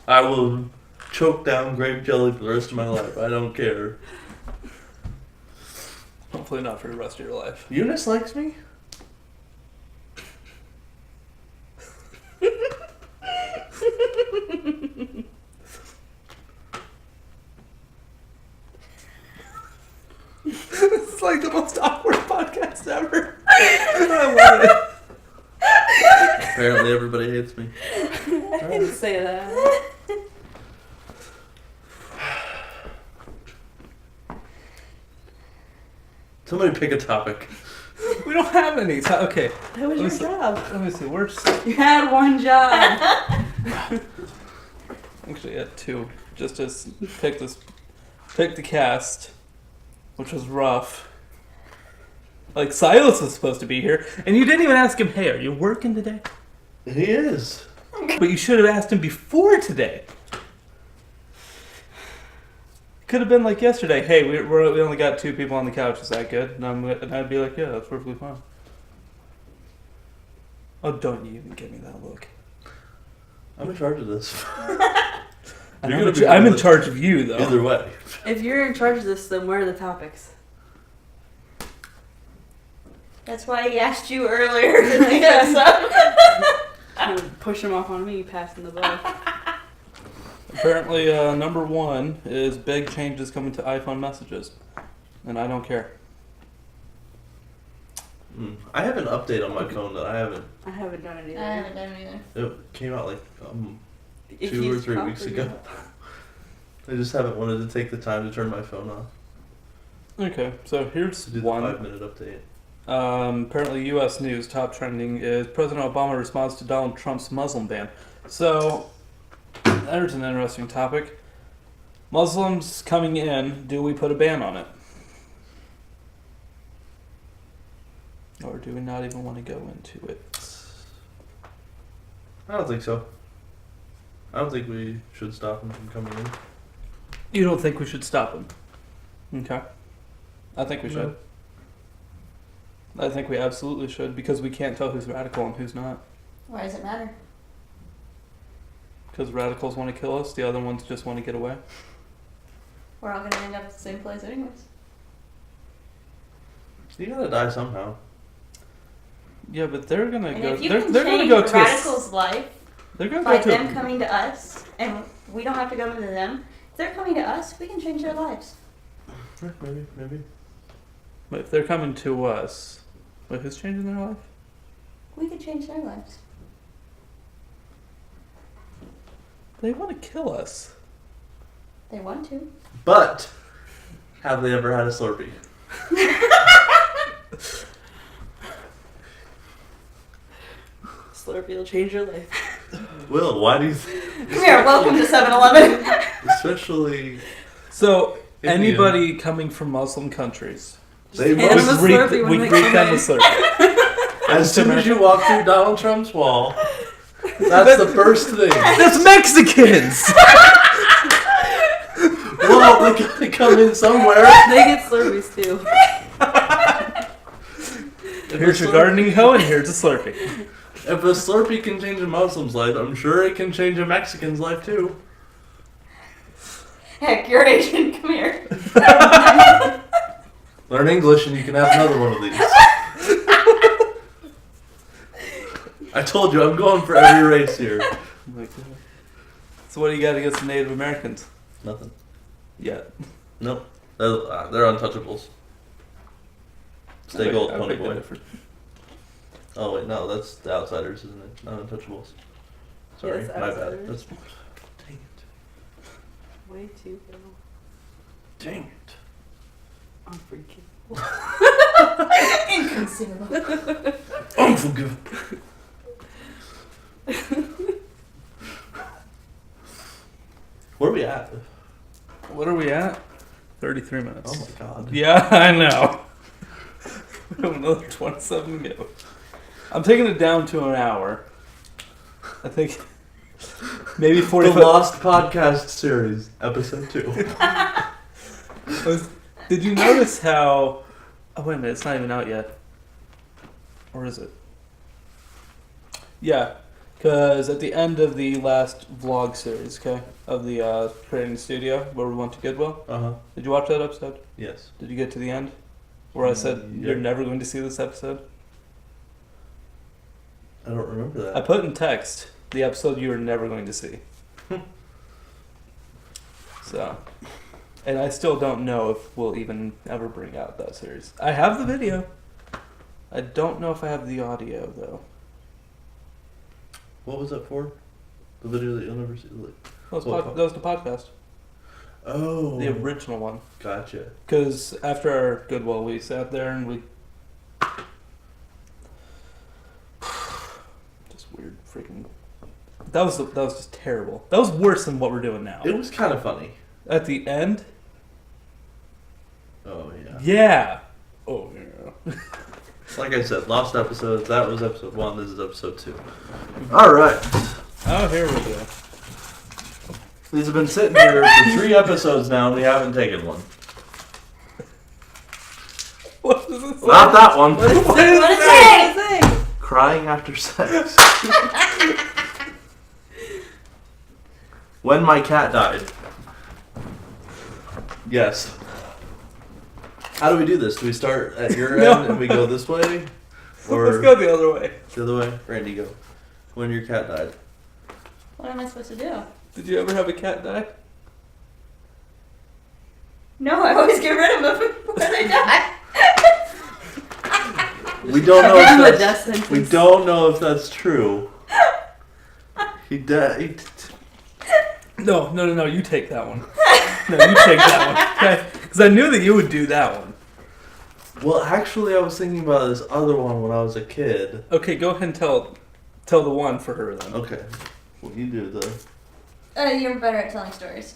Speaker 3: I will choke down grape jelly for the rest of my life. I don't care.
Speaker 1: Hopefully not for the rest of your life.
Speaker 3: Eunice likes me?
Speaker 1: It's like the most awkward podcast ever. I love it.
Speaker 3: Apparently everybody hates me.
Speaker 4: I didn't say that.
Speaker 3: Somebody pick a topic.
Speaker 1: We don't have any. Okay,
Speaker 4: That was your
Speaker 1: Listen.
Speaker 4: job.
Speaker 1: let me see. We're just,
Speaker 4: You had one job.
Speaker 1: actually at 2. Just to pick the cast, which was rough. Like Silas was supposed to be here, and you didn't even ask him, "Hey, are you working today?"
Speaker 3: He is.
Speaker 1: But you should have asked him before today. Could have been like yesterday. Hey, we only got 2 people on the couch. Is that good? And I'd be like, yeah, that's perfectly fine. Oh, don't you even give me that look.
Speaker 3: I'm in charge of this.
Speaker 1: And
Speaker 3: You're
Speaker 1: I'm,
Speaker 3: gonna be
Speaker 1: I'm in
Speaker 3: the-
Speaker 1: charge of you, though.
Speaker 3: Either way.
Speaker 4: If you're in charge of this, then where are the topics?
Speaker 2: That's why he asked you earlier to make us up.
Speaker 4: You push them off on me, passing the ball.
Speaker 1: Apparently, number one is big changes coming to iPhone messages, and I don't care.
Speaker 3: I have an update on my phone that I haven't.
Speaker 4: I haven't done it either.
Speaker 2: I haven't done it either.
Speaker 3: It came out like
Speaker 4: If
Speaker 3: 2 or
Speaker 4: you
Speaker 3: 3
Speaker 4: copy
Speaker 3: weeks ago.
Speaker 4: it.
Speaker 3: I just haven't wanted to take the time to turn my phone off
Speaker 1: Okay, so here's
Speaker 3: to do the
Speaker 1: one.
Speaker 3: 5-minute update.
Speaker 1: Apparently, U.S. news top trending is President Obama responds to Donald Trump's Muslim ban. So, there's an interesting topic. Muslims coming in, do we put a ban on it? Or do we not even want to go into it?
Speaker 3: I don't think so. I don't think we should stop them from coming in.
Speaker 1: You don't think we should stop them? Okay. I think we should. I think we absolutely should, because we can't tell who's radical and who's not.
Speaker 2: Why does it matter?
Speaker 1: Because radicals want to kill us, the other ones just want to get away.
Speaker 2: We're all gonna end up at the same place anyways.
Speaker 3: You gotta die somehow.
Speaker 1: Yeah, but they're gonna
Speaker 2: And
Speaker 1: go.
Speaker 2: if you
Speaker 1: They're
Speaker 2: can
Speaker 1: gonna
Speaker 2: change
Speaker 1: go
Speaker 2: a
Speaker 1: to.
Speaker 2: radical's life
Speaker 1: They're gonna
Speaker 2: by
Speaker 1: go to.
Speaker 2: them coming to us, and we don't have to go to them. If they're coming to us, we can change their lives.
Speaker 3: Maybe.
Speaker 1: But if they're coming to us, wait, who's changing their life?
Speaker 2: We could change their lives.
Speaker 1: They want to kill us.
Speaker 2: They want to.
Speaker 3: But have they ever had a Slurpee?
Speaker 4: Slurpee will change your life.
Speaker 3: Will, why do you think?
Speaker 2: Come here, welcome to 7-Eleven.
Speaker 3: Especially
Speaker 1: So
Speaker 3: India.
Speaker 1: anybody coming from Muslim countries,
Speaker 3: They
Speaker 4: hand them
Speaker 3: must,
Speaker 4: a Slurpee when
Speaker 1: we
Speaker 4: they
Speaker 1: greet
Speaker 4: come
Speaker 1: them
Speaker 4: in.
Speaker 1: with Slurpee.
Speaker 3: as soon as you walk through Donald Trump's wall, that's the first thing.
Speaker 1: That's Mexicans.
Speaker 3: Well, they gotta come in somewhere.
Speaker 4: They get Slurpees too.
Speaker 1: Here's your gardening hoe, and here's a Slurpee.
Speaker 3: If a Slurpee can change a Muslim's life, I'm sure it can change a Mexican's life too.
Speaker 2: Heck, you're an Asian. Come here.
Speaker 3: Learn English and you can have another one of these. I told you, I'm going for every race here.
Speaker 1: So what do you got against the Native Americans?
Speaker 3: Nothing.
Speaker 1: Yet.
Speaker 3: Nope. They're untouchables. Stay gold,
Speaker 1: I
Speaker 3: pony
Speaker 1: beg to
Speaker 3: boy.
Speaker 1: differ.
Speaker 3: Oh wait, no, that's the Outsiders, isn't it? Not Untouchables. Sorry,
Speaker 4: Yes,
Speaker 3: my bad.
Speaker 4: Outsiders.
Speaker 3: That's dang it.
Speaker 4: Way too good.
Speaker 3: Dang it.
Speaker 4: Unforgivable.
Speaker 2: Inconceivable.
Speaker 3: Unforgivable. Where are we at?
Speaker 1: What are we at? 33 minutes.
Speaker 3: Oh my god.
Speaker 1: Yeah, I know. We have another 27 to go. I'm taking it down to an hour. I think maybe
Speaker 3: The
Speaker 1: 45.
Speaker 3: Lost Podcast Series, Episode 2.
Speaker 1: Did you notice how... Oh, wait a minute. It's not even out yet. Or is it? Yeah. Because at the end of the last vlog series, okay, of the Creating the Studio, where we went to Goodwill,
Speaker 3: Uh-huh.
Speaker 1: did you watch that episode?
Speaker 3: Yes.
Speaker 1: Did you get to the end? Where I said,
Speaker 3: Yeah.
Speaker 1: you're never going to see this episode?
Speaker 3: I don't remember that.
Speaker 1: I put in text the episode you were never going to see. So, and I still don't know if we'll even ever bring out that series. I have the video. I don't know if I have the audio though.
Speaker 3: What was that for? The video that you'll never see?
Speaker 1: That was,
Speaker 3: What?
Speaker 1: that was the podcast,
Speaker 3: Oh.
Speaker 1: the original one.
Speaker 3: Gotcha.
Speaker 1: Because after our Goodwill, we sat there and we just weird freaking. That was just terrible. That was worse than what we're doing now.
Speaker 3: It was kind of funny.
Speaker 1: At the end,
Speaker 3: Oh, yeah.
Speaker 1: yeah. Oh yeah.
Speaker 3: Like I said, lost episodes. That was episode 1. This is episode 2. All right.
Speaker 1: Oh, here we go.
Speaker 3: These have been sitting here for 3 episodes now, and we haven't taken one.
Speaker 1: What does it say?
Speaker 3: Not that one.
Speaker 2: What is it?
Speaker 3: Crying after sex. When my cat died. Yes. How do we do this? Do we start at your
Speaker 1: No.
Speaker 3: end and we go this way? Or
Speaker 1: Let's go the other way.
Speaker 3: the other way? Randy, go. When your cat died.
Speaker 2: What am I supposed to do?
Speaker 1: Did you ever have a cat die?
Speaker 2: No, I always get rid of them before they die.
Speaker 3: We don't know
Speaker 4: Give him a
Speaker 3: if
Speaker 4: death
Speaker 3: that's,
Speaker 4: sentence.
Speaker 3: we don't know if that's true. He died.
Speaker 1: No. You take that one. No, you take that one. Okay? Because I knew that you would do that one.
Speaker 3: Well, actually, I was thinking about this other one when I was a kid.
Speaker 1: Okay, go ahead and tell the one for her then.
Speaker 3: Okay. Well, you do the.
Speaker 2: You're better at telling stories.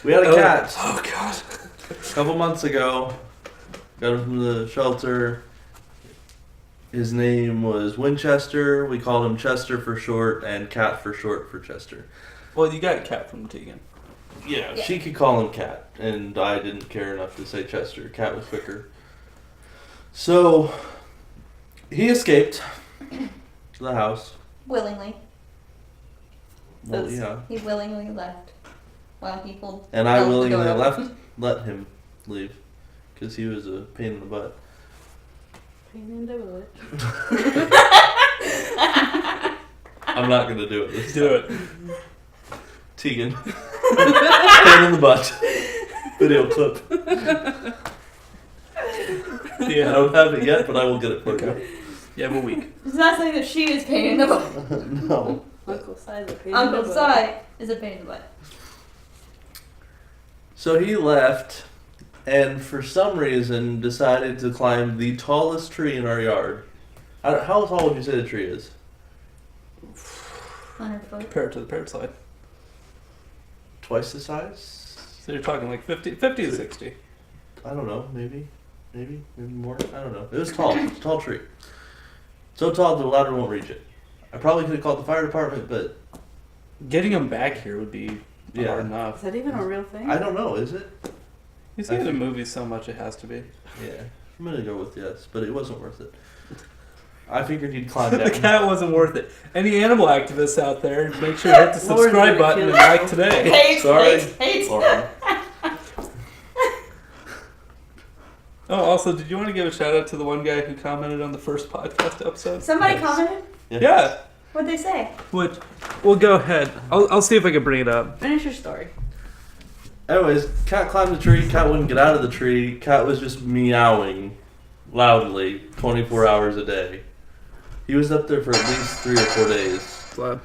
Speaker 3: We had a cat
Speaker 1: Oh God.
Speaker 3: a couple months ago. Got him from the shelter. His name was Winchester. We called him Chester for short, and Cat for short for Chester.
Speaker 1: Well, you got a cat from Tegan.
Speaker 3: Yeah, she could call him Cat, and I didn't care enough to say Chester. Cat was quicker. So, he escaped the house.
Speaker 2: Willingly.
Speaker 3: Well,
Speaker 4: That's-
Speaker 3: yeah.
Speaker 2: He willingly left. While people.
Speaker 3: And I
Speaker 2: held the
Speaker 3: willingly
Speaker 2: door open.
Speaker 3: let him leave, because he was a pain in the butt.
Speaker 4: Pain in the butt.
Speaker 3: I'm not gonna do it this
Speaker 1: Do it.
Speaker 3: Tegan. Pain in the butt. Video clip. I
Speaker 1: Yeah.
Speaker 3: don't have it yet, but I will get it for
Speaker 1: Okay. You have a week.
Speaker 2: It's not saying that she is pain in the butt.
Speaker 3: you. No.
Speaker 4: Uncle Si's a pain
Speaker 2: Uncle
Speaker 4: in the butt.
Speaker 2: Si is a pain in the butt.
Speaker 3: So he left, and for some reason decided to climb the tallest tree in our yard. How tall would you say the tree is?
Speaker 2: 100 foot.
Speaker 1: Compare it to the parrot slide.
Speaker 3: Twice the size?
Speaker 1: So you're talking like 50 to 60.
Speaker 3: I don't know. Maybe more. I don't know. It was tall. It's a tall tree. So tall the ladder won't reach it. I probably could have called the fire department, but
Speaker 1: Getting him back here would be
Speaker 3: Yeah.
Speaker 1: hard
Speaker 4: Is
Speaker 1: enough.
Speaker 4: that even a real thing?
Speaker 3: I don't know. Is it?
Speaker 1: You see the movies so much, it has to be.
Speaker 3: Yeah. I'm gonna go with yes, but it wasn't worth it. I figured he'd climb down.
Speaker 1: The cat wasn't worth it. Any animal activists out there, make sure you hit the
Speaker 4: Lauren's
Speaker 1: subscribe
Speaker 4: gonna
Speaker 1: button
Speaker 4: kill
Speaker 1: and
Speaker 4: you.
Speaker 1: like today.
Speaker 2: Hate,
Speaker 3: Sorry.
Speaker 2: hate.
Speaker 3: Lauren.
Speaker 1: Oh, also, did you want to give a shout out to the one guy who commented on the first podcast episode?
Speaker 2: Somebody
Speaker 3: Yes.
Speaker 2: commented?
Speaker 1: Yeah.
Speaker 2: What'd they say?
Speaker 1: Which, well, go ahead. I'll see if I can bring it up.
Speaker 4: Finish your story.
Speaker 3: Anyways, cat climbed the tree. Cat wouldn't get out of the tree. Cat was just meowing loudly 24 hours a day. He was up there for at least 3 or 4 days.
Speaker 1: Glad.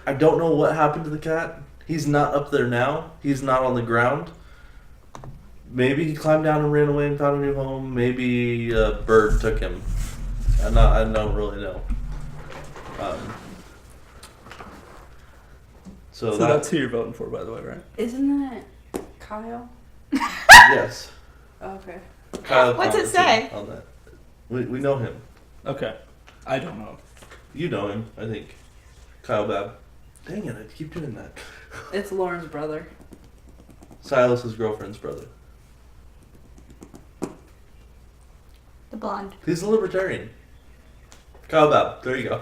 Speaker 3: I don't know what happened to the cat. He's not up there now. He's not on the ground. Maybe he climbed down and ran away and found a new home. Maybe a bird took him. I don't really know. So
Speaker 1: So that's who you're voting for, by the way, right?
Speaker 4: Isn't that Kyle?
Speaker 3: yes.
Speaker 4: Oh, okay.
Speaker 3: Kyle
Speaker 2: What's it
Speaker 3: commented
Speaker 2: say?
Speaker 3: on that. We know him.
Speaker 1: Okay. I don't know.
Speaker 3: You know him, I think. Kyle Babb. Dang it, I keep doing that.
Speaker 4: It's Lauren's brother.
Speaker 3: Silas's girlfriend's brother.
Speaker 2: The blonde.
Speaker 3: He's a libertarian. Kyle Babb. There you go.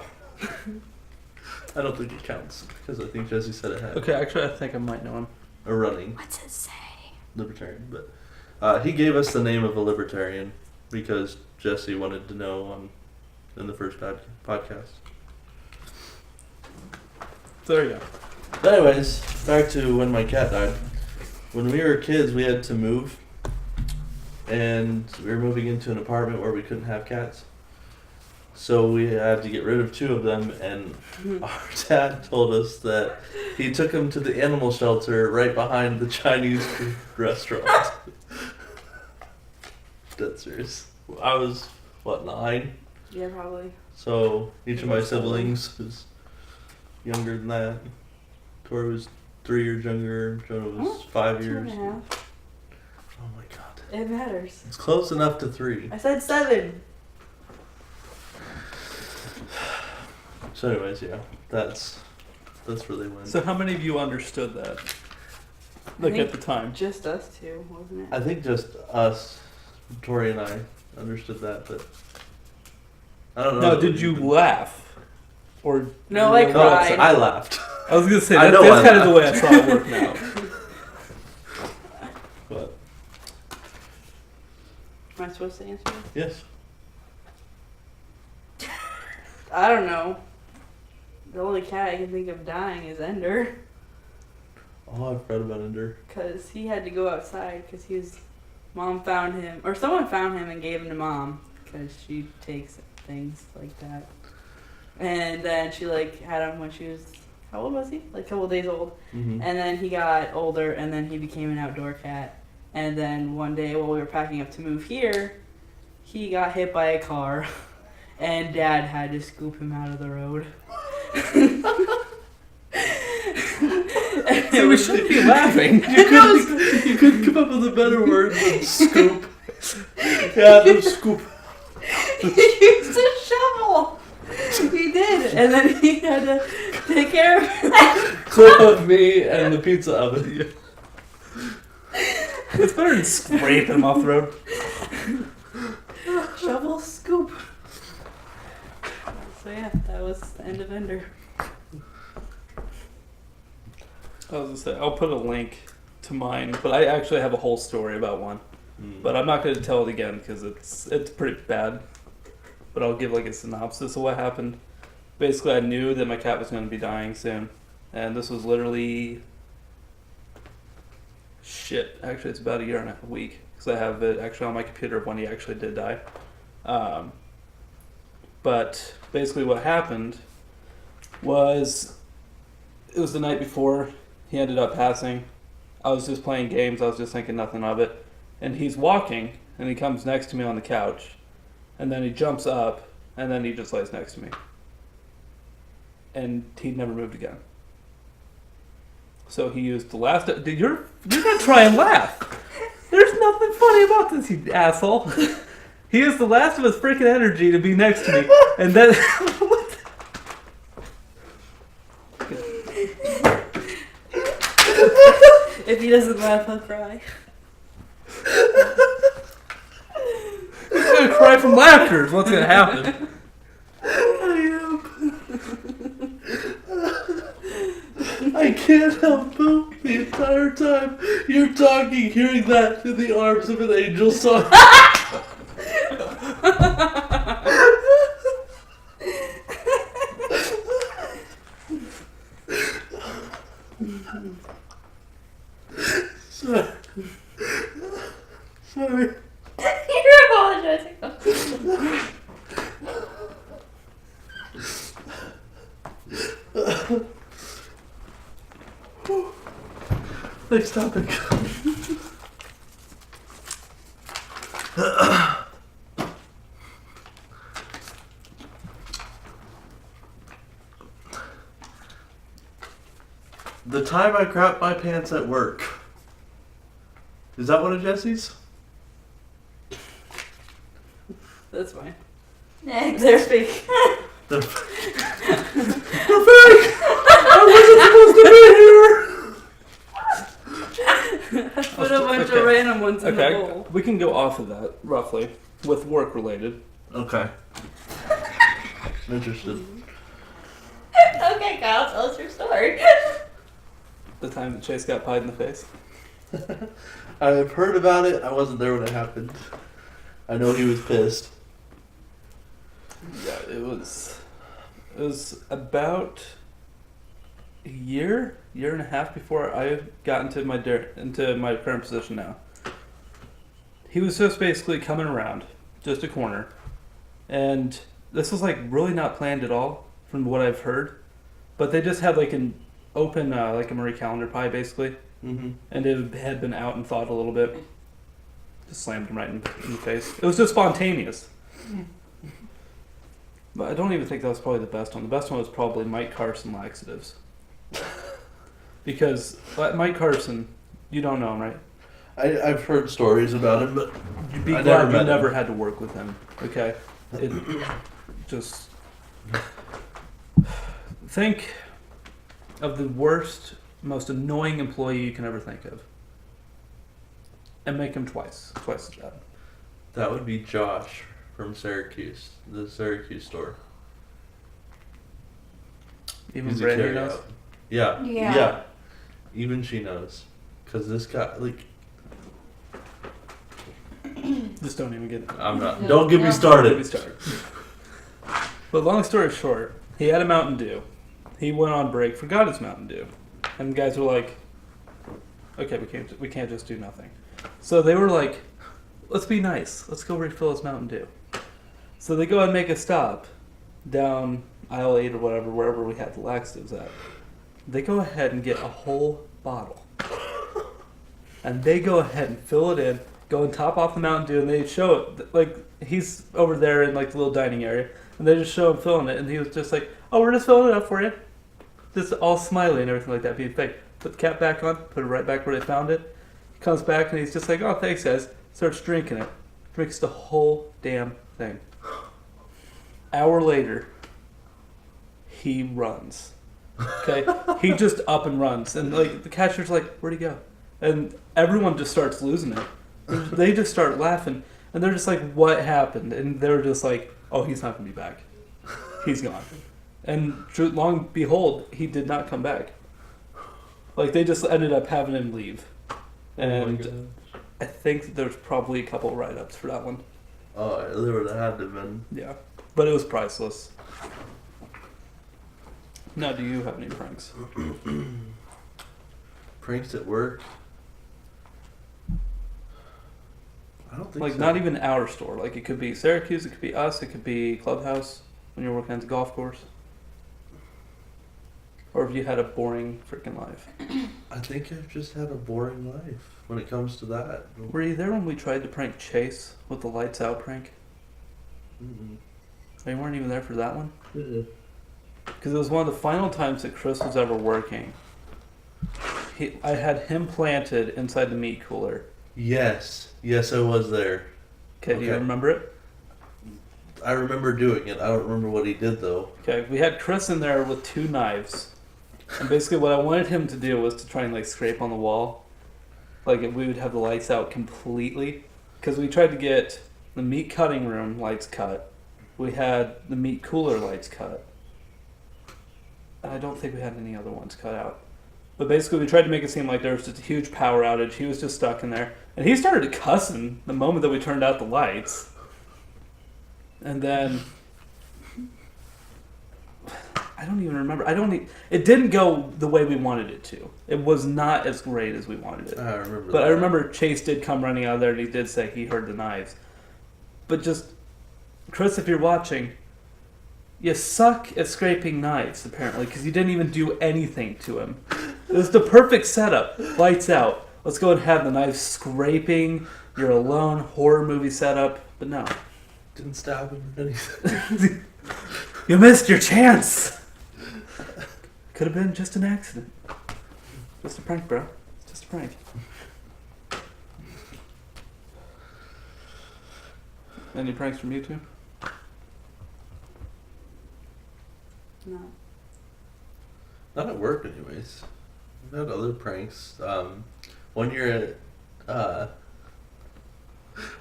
Speaker 3: I don't think it counts because I think Jesse said it had
Speaker 1: Okay, actually, I think I might know him.
Speaker 3: a running
Speaker 2: What's it say?
Speaker 3: libertarian, but he gave us the name of a libertarian because Jesse wanted to know in the first podcast.
Speaker 1: So there you go.
Speaker 3: But anyways, back to when my cat died. When we were kids, we had to move, and we were moving into an apartment where we couldn't have cats. So we had to get rid of 2 of them, and our dad told us that he took them to the animal shelter right behind the Chinese food restaurant. Dead serious. I was, 9?
Speaker 4: Yeah, probably.
Speaker 3: So each of my siblings is younger than that. Tori was 3 years younger. Jonah was 5 years.
Speaker 4: 2.5.
Speaker 3: Oh my god.
Speaker 4: It matters.
Speaker 3: It's close enough to 3.
Speaker 4: I said 7.
Speaker 3: So anyways, yeah. That's where they went.
Speaker 1: So how many of you understood that? Like
Speaker 4: think-
Speaker 1: at the time?
Speaker 4: Just us 2, wasn't it?
Speaker 3: I think just us, Tori and I, understood that, but I don't know.
Speaker 1: No,
Speaker 3: that
Speaker 1: did
Speaker 3: we
Speaker 1: you
Speaker 3: even-
Speaker 1: laugh? Or
Speaker 4: No, I
Speaker 3: No,
Speaker 4: cried.
Speaker 3: I laughed.
Speaker 1: I was gonna say
Speaker 3: I
Speaker 1: that,
Speaker 3: know
Speaker 1: that's
Speaker 3: I
Speaker 1: kind of the way I
Speaker 3: laughed.
Speaker 1: saw it work now.
Speaker 3: But
Speaker 4: Am I supposed to answer?
Speaker 3: yes,
Speaker 4: I don't know. The only cat I can think of dying is Ender.
Speaker 3: Oh, I've read about Ender.
Speaker 4: because he had to go outside because mom found him, or someone found him and gave him to mom because she takes things like that. And then she like had him when she was, how old was he? Like a couple days old.
Speaker 3: Mm-hmm.
Speaker 4: And then he got older, and then he became an outdoor cat. And then one day while we were packing up to move here, he got hit by a car, and Dad had to scoop him out of the road.
Speaker 1: So we shouldn't be laughing.
Speaker 3: You couldn't come up with a better word than scoop. Yeah, the scoop.
Speaker 4: He used a shovel. He did, and then he had to take care of it.
Speaker 3: Clip of me and the pizza oven.
Speaker 1: It's better than scraping him off the road.
Speaker 4: Shovel scoop. So yeah, that was the end of Ender.
Speaker 1: I was gonna say, I'll put a link to mine, but I actually have a whole story about one. But I'm not going to tell it again because it's pretty bad. But I'll give like a synopsis of what happened. Basically, I knew that my cat was going to be dying soon, and this was literally shit. Actually, it's about a year and a week because I have it actually on my computer of when he actually did die. But basically, what happened was it was the night before he ended up passing. I was just playing games. I was just thinking nothing of it. And he's walking, and he comes next to me on the couch. And then he jumps up, and then he just lays next to me. And he never moved again. So he used the last... Dude, you're going to try and laugh. There's nothing funny about this, you asshole. He used the last of his freaking energy to be next to me. And then...
Speaker 4: If he doesn't laugh, I'll cry.
Speaker 1: He's going to cry from laughter is what's going to happen.
Speaker 3: I can't help but the entire time you're talking, hearing that in the arms of an angel song. Sorry.
Speaker 2: You're apologizing.
Speaker 3: Next topic. The time I crapped my pants at work. Is that one of Jesse's?
Speaker 4: That's fine.
Speaker 2: Next.
Speaker 4: They're fake.
Speaker 3: The fake! I wasn't supposed to be here!
Speaker 4: Put a bunch of random ones in the
Speaker 1: Okay,
Speaker 4: bowl.
Speaker 1: we can go off of that, roughly, with work related.
Speaker 3: Okay. I'm interested.
Speaker 2: Okay, Kyle, tell us your story.
Speaker 1: The time that Chase got pied in the face.
Speaker 3: I've heard about it. I wasn't there when it happened. I know he was pissed.
Speaker 1: Yeah, it was about a year and a half before I got into my current position now. He was just basically coming around, just a corner, and this was like really not planned at all from what I've heard. But they just had like an open, like a Marie Callender pie basically,
Speaker 3: Mm-hmm.
Speaker 1: and it had been out and thawed a little bit. Just slammed him right in the face. It was just spontaneous. But I don't even think that was probably the best one. The best one was probably Mike Carson laxatives. Because Mike Carson, you don't know him, right?
Speaker 3: I've heard stories about him, but
Speaker 1: You'd be
Speaker 3: I
Speaker 1: glad
Speaker 3: never
Speaker 1: you
Speaker 3: met
Speaker 1: never
Speaker 3: him.
Speaker 1: had to work with him. Okay? It just... Think of the worst, most annoying employee you can ever think of. And make him twice as bad.
Speaker 3: that would be Josh from Syracuse, the Syracuse store.
Speaker 1: Even
Speaker 3: He's a
Speaker 1: Brandy
Speaker 3: carry
Speaker 1: knows.
Speaker 3: out. Yeah.
Speaker 2: Yeah.
Speaker 3: Even she knows. Because this guy, like,
Speaker 1: Just don't even get it.
Speaker 3: I'm not.
Speaker 2: No.
Speaker 3: Don't get me
Speaker 2: No.
Speaker 3: started.
Speaker 1: Let me start. But long story short, he had a Mountain Dew. He went on break, forgot his Mountain Dew. And guys were like, okay, we can't just do nothing. So they were like, let's be nice. Let's go refill this Mountain Dew. So they go and make a stop down aisle 8 or whatever, wherever we had the laxatives at. They go ahead and get a whole bottle. And they go ahead and fill it in, go and top off the Mountain Dew, and they show it, like, he's over there in, like, the little dining area, and they just show him filling it, and he was just like, oh, we're just filling it up for you. Just all smiley and everything like that, being fake. Put the cap back on, put it right back where they found it. He comes back, and he's just like, oh, thanks, guys. Starts drinking it. Drinks the whole damn thing. Hour later, he runs. Okay? He just up and runs. And, like, the cashier's like, where'd he go? And everyone just starts losing it. They just start laughing. And they're just like, what happened? And they're just like, oh, he's not going to be back. He's gone. And long and behold, he did not come back. Like, they just ended up having him leave. And I think that there's probably a couple write-ups for that one.
Speaker 3: Oh, there would have had to have been.
Speaker 1: Yeah. But it was priceless. Now, do you have any pranks?
Speaker 3: Pranks at work? I don't think
Speaker 1: Like,
Speaker 3: so.
Speaker 1: not even our store. Like, it could be Syracuse, it could be us, it could be Clubhouse when you're working at the golf course. Or if you had a boring freaking life.
Speaker 3: I think I've just had a boring life when it comes to that.
Speaker 1: Were you there when we tried to prank Chase with the lights out prank?
Speaker 3: Mm-mm.
Speaker 1: Oh, you weren't even there for that one? Because it was one of the final times that Chris was ever working. I had him planted inside the meat cooler.
Speaker 3: Yes. Yes, I was there.
Speaker 1: Okay, do you remember it?
Speaker 3: I remember doing it. I don't remember what he did, though.
Speaker 1: Okay, we had Chris in there with 2 knives. And basically what I wanted him to do was to try and, like, scrape on the wall. Like, we would have the lights out completely. Because we tried to get the meat cutting room lights cut. We had the meat cooler lights cut. And I don't think we had any other ones cut out. But basically we tried to make it seem like there was just a huge power outage. He was just stuck in there. And he started cussing the moment that we turned out the lights. And then... I don't even remember. It didn't go the way we wanted it to. It was not as great as we wanted it.
Speaker 3: I remember
Speaker 1: But
Speaker 3: that.
Speaker 1: I remember Chase did come running out of there and he did say he heard the knives. But just, Chris, if you're watching, you suck at scraping knives, apparently, because you didn't even do anything to him. It was the perfect setup. Lights out. Let's go and have the knives scraping. You're alone. Horror movie setup. But no.
Speaker 3: Didn't stab him or anything.
Speaker 1: You missed your chance! Could have been just an accident. Just a prank, bro. Just a prank. Any pranks from you two?
Speaker 4: No.
Speaker 3: Not at work, anyways. I've had other pranks. One year at...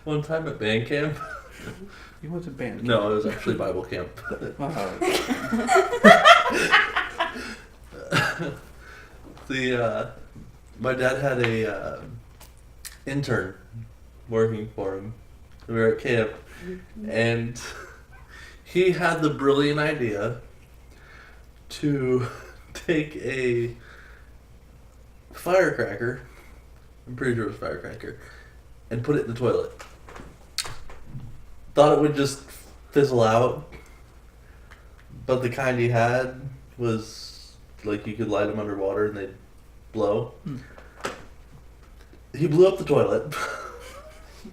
Speaker 3: one time at band camp.
Speaker 1: You went to band.
Speaker 3: No, it was actually Bible camp. My dad had a intern working for him. We were at camp, and he had the brilliant idea to take a firecracker, I'm pretty sure it was a firecracker, and put it in the toilet. Thought it would just fizzle out, but the kind he had was like you could light them underwater and they'd blow. He blew up the toilet.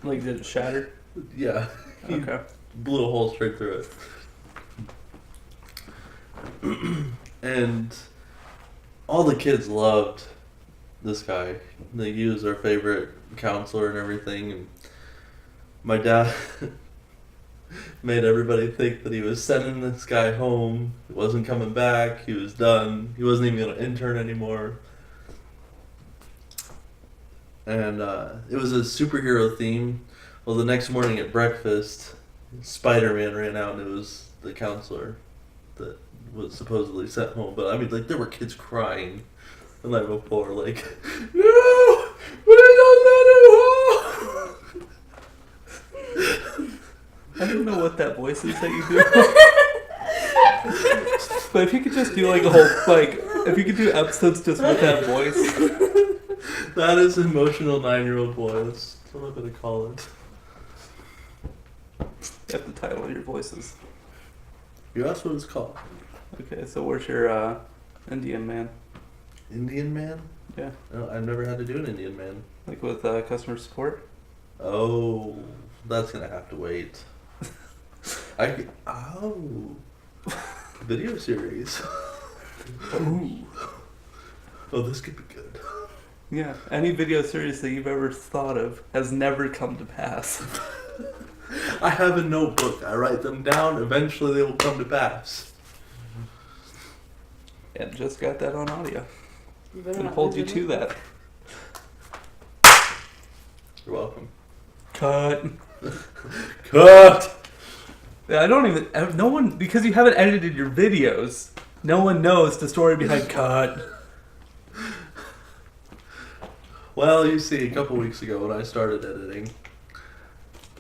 Speaker 1: Like, did it shatter?
Speaker 3: Yeah. He
Speaker 1: Okay.
Speaker 3: blew a hole straight through it. And all the kids loved this guy. He was our favorite counselor and everything. And my dad made everybody think that he was sending this guy home. He wasn't coming back. He was done. He wasn't even going to intern anymore. And it was a superhero theme. Well, the next morning at breakfast, Spider-Man ran out and it was the counselor that was supposedly sent home. But I mean, like, there were kids crying the night before, like, no, we don't let him home.
Speaker 1: I don't know what that voice is that you do. But if you could just do like a whole, like, if you could do episodes just with that voice.
Speaker 3: That is an emotional 9-year-old boy. That's what I'm gonna call it.
Speaker 1: Get the title of your voices.
Speaker 3: You asked what it's called.
Speaker 1: Okay, so where's your Indian man?
Speaker 3: Indian man?
Speaker 1: Yeah.
Speaker 3: No, I've never had to do an Indian man.
Speaker 1: Like with customer support?
Speaker 3: Oh, that's gonna have to wait. Video series.
Speaker 1: Ooh.
Speaker 3: Oh, this could be good.
Speaker 1: Yeah, any video series that you've ever thought of has never come to pass.
Speaker 3: I have a notebook. I write them down. Eventually, they will come to pass.
Speaker 1: And just got that on audio.
Speaker 4: You better
Speaker 1: And
Speaker 4: not
Speaker 1: hold you
Speaker 4: lose
Speaker 1: to
Speaker 4: it.
Speaker 1: that.
Speaker 3: You're welcome.
Speaker 1: Cut.
Speaker 3: Cut!
Speaker 1: Yeah, I don't even. No one. Because you haven't edited your videos, no one knows the story behind cut.
Speaker 3: Well, you see, a couple weeks ago when I started editing,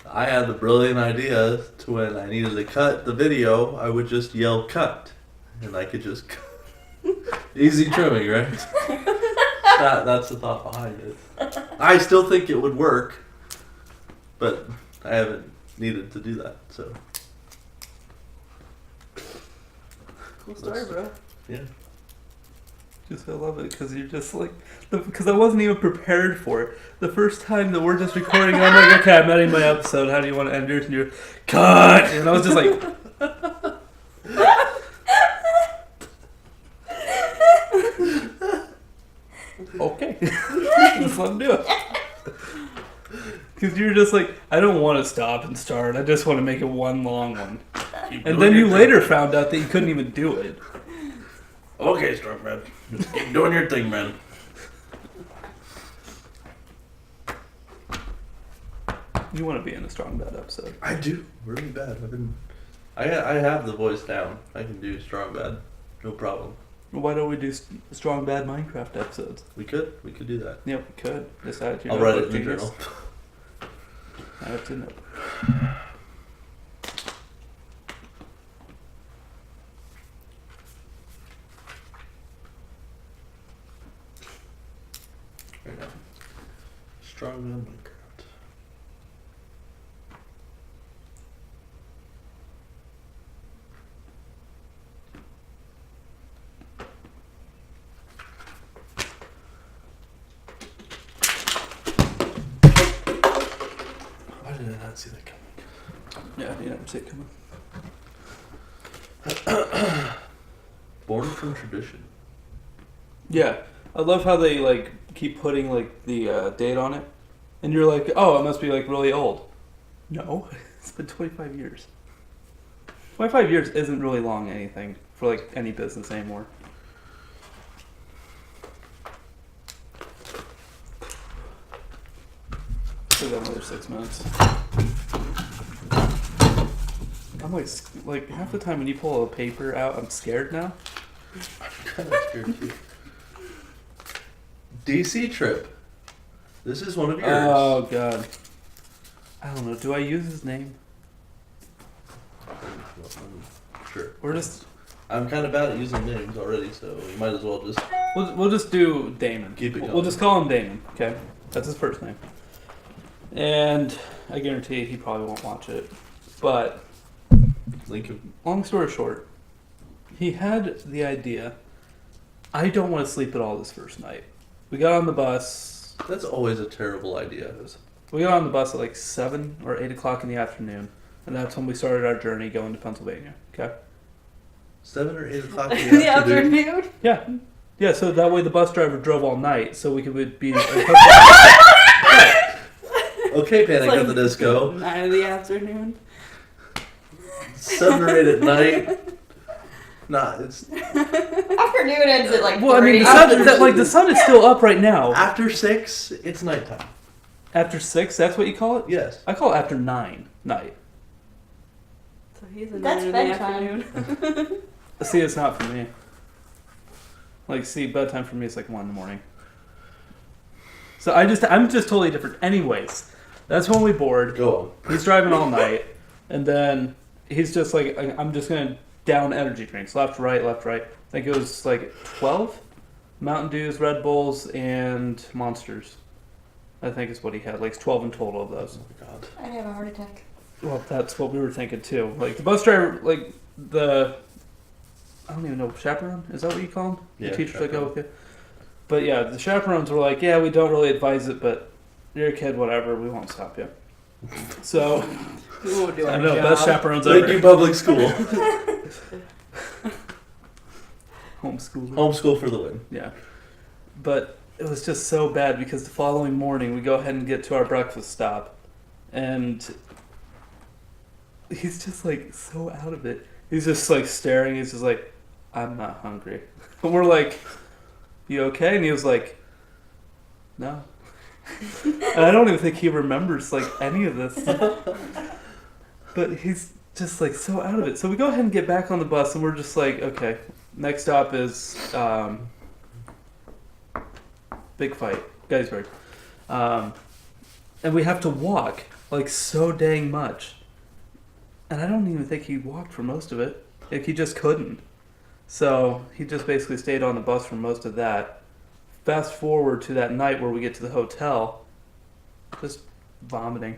Speaker 3: I had the brilliant idea to when I needed to cut the video, I would just yell cut. And I could just easy trimming, right? That's the thought behind it. I still think it would work, but I haven't needed to do that, so.
Speaker 4: Cool story, bro.
Speaker 3: Yeah.
Speaker 1: Just I love it because you're just like because I wasn't even prepared for it. The first time that we're just recording, I'm like, okay, I'm editing my episode. How do you want to end yours? And you're cut, and I was just like, okay, let's let him do it. Because you're just like, I don't want to stop and start. I just want to make it one long one. And then you later found out that you couldn't even do it.
Speaker 3: Okay, Strongman. Just keep doing your thing, man.
Speaker 1: You want to be in a Strong Bad episode.
Speaker 3: I do. Really bad. I have the voice down. I can do strong bad. No problem.
Speaker 1: Why don't we do Strong Bad Minecraft episodes?
Speaker 3: We could do that.
Speaker 1: Yeah, we could. Decide
Speaker 3: I'll write it in the journal.
Speaker 1: I have to know.
Speaker 3: Right now. Strong bad Minecraft. Why did I not see that coming?
Speaker 1: Yeah, you never see it coming.
Speaker 3: Born from tradition.
Speaker 1: Yeah, I love how they like keep putting like the date on it, and you're like, oh, it must be like really old. No, it's been 25 years. 25 years isn't really long anything for like any business anymore. Still got another 6 minutes. I'm like half the time when you pull a paper out, I'm scared now.
Speaker 3: I'm kind of scared too. DC trip. This is one of yours.
Speaker 1: Oh god. I don't know. Do I use his name?
Speaker 3: Sure.
Speaker 1: Or just
Speaker 3: I'm kind of bad at using names already, so you might as well just
Speaker 1: we'll just do Damon.
Speaker 3: keep it going.
Speaker 1: We'll just call him Damon. Okay, that's his first name. And I guarantee he probably won't watch it. But
Speaker 3: Lincoln.
Speaker 1: long story short, he had the idea. I don't want to sleep at all this first night. We got on the bus.
Speaker 3: That's always a terrible idea.
Speaker 1: We got on the bus at like 7 or 8 o'clock in the afternoon, and that's when we started our journey going to Pennsylvania. Okay.
Speaker 3: 7 or 8 o'clock
Speaker 4: In the afternoon?
Speaker 1: Yeah. Yeah, so that way the bus driver drove all night, so we could be.
Speaker 3: Okay, Panic
Speaker 4: It's
Speaker 3: at the Disco.
Speaker 4: 9 in the afternoon.
Speaker 3: 7 or 8 at night. Nah, it's
Speaker 2: Afternoon ends at like
Speaker 1: Well, I mean,
Speaker 2: 3.
Speaker 1: the sun is still up right now.
Speaker 3: after 6. It's nighttime.
Speaker 1: After 6, that's what you call it?
Speaker 3: Yes.
Speaker 1: I call it after 9 night.
Speaker 4: So he's a
Speaker 2: That's
Speaker 4: 9 in
Speaker 2: bedtime.
Speaker 4: the afternoon.
Speaker 1: See, it's not for me. Like, see, bedtime for me is like 1 in the morning. So I'm just totally different. Anyways, that's when we board.
Speaker 3: Go on.
Speaker 1: He's driving all night, and then he's just like, I'm just gonna down energy drinks, left, right. I think it was like 12, Mountain Dews, Red Bulls, and Monsters. I think is what he had. Like 12 in total of those.
Speaker 3: Oh my god.
Speaker 2: I'd have a heart attack.
Speaker 1: Well, that's what we were thinking too. Like the bus driver, like the, I don't even know, chaperone? Is that what you call them?
Speaker 3: Yeah,
Speaker 1: The teachers that go
Speaker 3: chaperone.
Speaker 1: with you? But yeah, the chaperones were like, yeah, we don't really advise it, but you're a kid, whatever, we won't stop you. So,
Speaker 4: We won't do
Speaker 1: I
Speaker 4: our
Speaker 1: know,
Speaker 4: job.
Speaker 1: best chaperones
Speaker 3: Thank you,
Speaker 1: ever.
Speaker 3: public school.
Speaker 1: Homeschool.
Speaker 3: Homeschool for the win.
Speaker 1: Yeah. But it was just so bad because the following morning we go ahead and get to our breakfast stop and he's just like so out of it. He's just like staring. He's just like, I'm not hungry. And we're like, you okay? And he was like, no. And I don't even think he remembers like any of this. But he's just like so out of it. So we go ahead and get back on the bus and we're just like, okay, next stop is Big Fight, Gettysburg. And we have to walk like so dang much. And I don't even think he walked for most of it. Like he just couldn't. So he just basically stayed on the bus for most of that. Fast forward to that night where we get to the hotel, just vomiting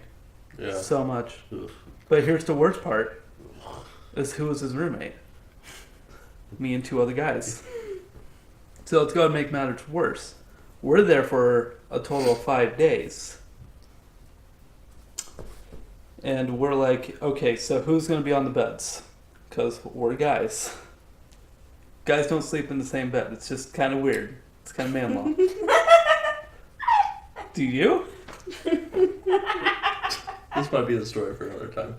Speaker 3: Yeah.
Speaker 1: so much.
Speaker 3: Ugh.
Speaker 1: But here's the worst part: is who was his roommate? Me and two other guys. So let's go ahead and make matters worse. We're there for a total of 5 days. And we're like, okay, so who's going to be on the beds? Because we're guys. Guys don't sleep in the same bed. It's just kind of weird. It's kind of man law. Do you?
Speaker 3: This might be the story for another time.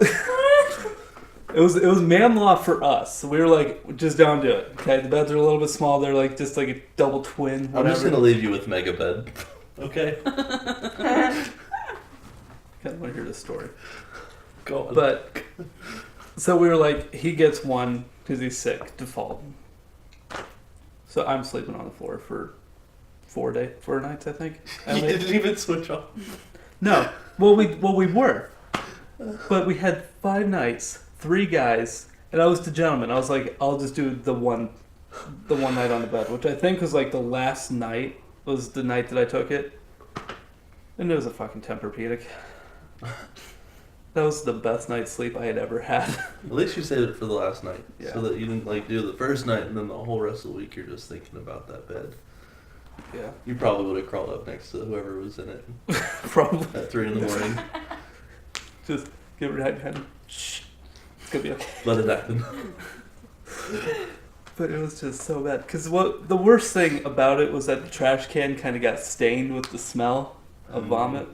Speaker 1: It was man law for us. We were like, just don't do it. Okay, the beds are a little bit small. They're like just like a double twin. Whatever.
Speaker 3: I'm just gonna leave you with mega bed. Okay.
Speaker 1: Kind of want to hear this story.
Speaker 3: Go on.
Speaker 1: But so we were like, he gets one because he's sick, default. So I'm sleeping on the floor for 4 nights, I think.
Speaker 3: you didn't even switch off.
Speaker 1: No, well we were, but we had 5 nights, 3 guys, and I was the gentleman. I was like, I'll just do the one night on the bed, which I think was like the last night was the night that I took it, and it was a fucking Tempur-Pedic. That was the best night's sleep I had ever had.
Speaker 3: At least you saved it for the last night,
Speaker 1: Yeah.
Speaker 3: so that you didn't like do the first night and then the whole rest of the week you're just thinking about that bed.
Speaker 1: Yeah,
Speaker 3: You probably would have crawled up next to whoever was in it
Speaker 1: probably.
Speaker 3: at 3 in the morning.
Speaker 1: Just get right behind him. Shh. It's gonna be okay.
Speaker 3: Let it happen.
Speaker 1: But it was just so bad. Because what the worst thing about it was that the trash can kind of got stained with the smell of vomit.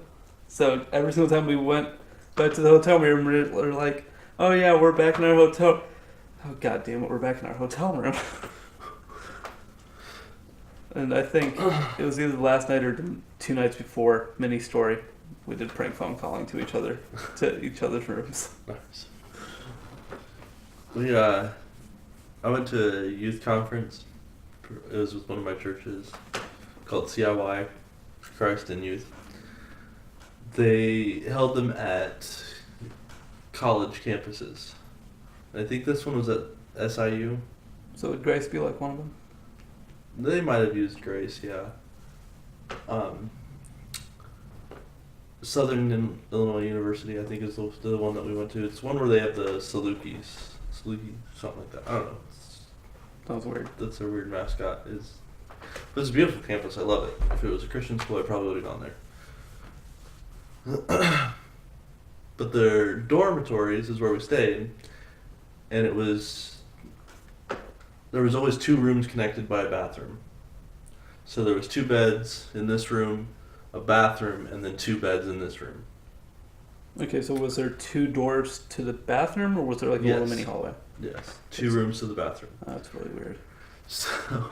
Speaker 1: So every single time we went back to the hotel room, we were like, oh yeah, we're back in our hotel. Oh god damn it, we're back in our hotel room. And I think it was either the last night or 2 nights before, mini story, we did prank phone calling to each other's rooms.
Speaker 3: Nice. I went to a youth conference. It was with one of my churches called CIY, Christ in Youth. They held them at college campuses. I think this one was at SIU.
Speaker 1: So would Grace be like one of them?
Speaker 3: They might have used Grace, yeah. Southern Illinois University, I think, is the one that we went to. It's one where they have the Saluki, something like that. I don't know.
Speaker 1: Sounds weird.
Speaker 3: That's their weird mascot. But it's a beautiful campus. I love it. If it was a Christian school, I probably would have gone there. But their dormitories is where we stayed, and there was always 2 rooms connected by a bathroom. So there was 2 beds in this room, a bathroom, and then 2 beds in this room.
Speaker 1: Okay, so was there 2 doors to the bathroom, or was there like a little
Speaker 3: Yes.
Speaker 1: mini hallway?
Speaker 3: Yes, 2 rooms to the bathroom.
Speaker 1: Oh, that's really weird.
Speaker 3: So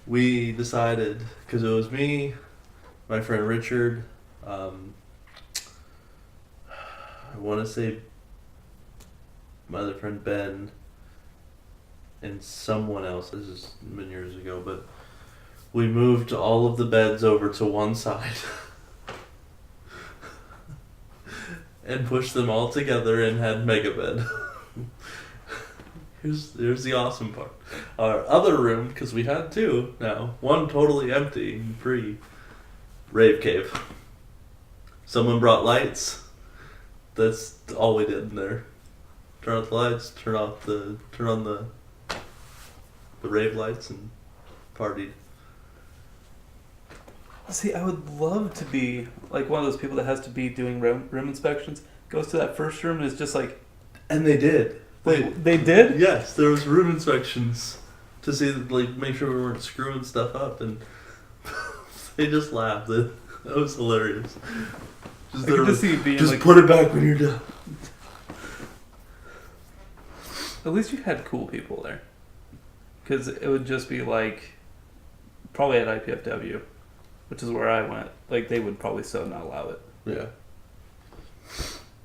Speaker 3: we decided, because it was me, my friend Richard, I want to say my other friend Ben, and someone else. This has been years ago, but we moved all of the beds over to one side and pushed them all together and had mega bed. Here's the awesome part. Our other room, because we had two now, one totally empty and free. Rave cave. Someone brought lights. That's all we did in there. Turn off the lights. Turn on the rave lights and partied.
Speaker 1: See, I would love to be like one of those people that has to be doing room inspections. Goes to that first room and is just like.
Speaker 3: And they did.
Speaker 1: They did?
Speaker 3: Yes, there was room inspections to see, like, make sure we weren't screwing stuff up, and they just laughed. That was hilarious.
Speaker 1: I could just see you being
Speaker 3: just
Speaker 1: like,
Speaker 3: put it back when you're done.
Speaker 1: at least you had cool people there. Because it would just be like, probably at IPFW, which is where I went. Like, they would probably still not allow it.
Speaker 3: Yeah.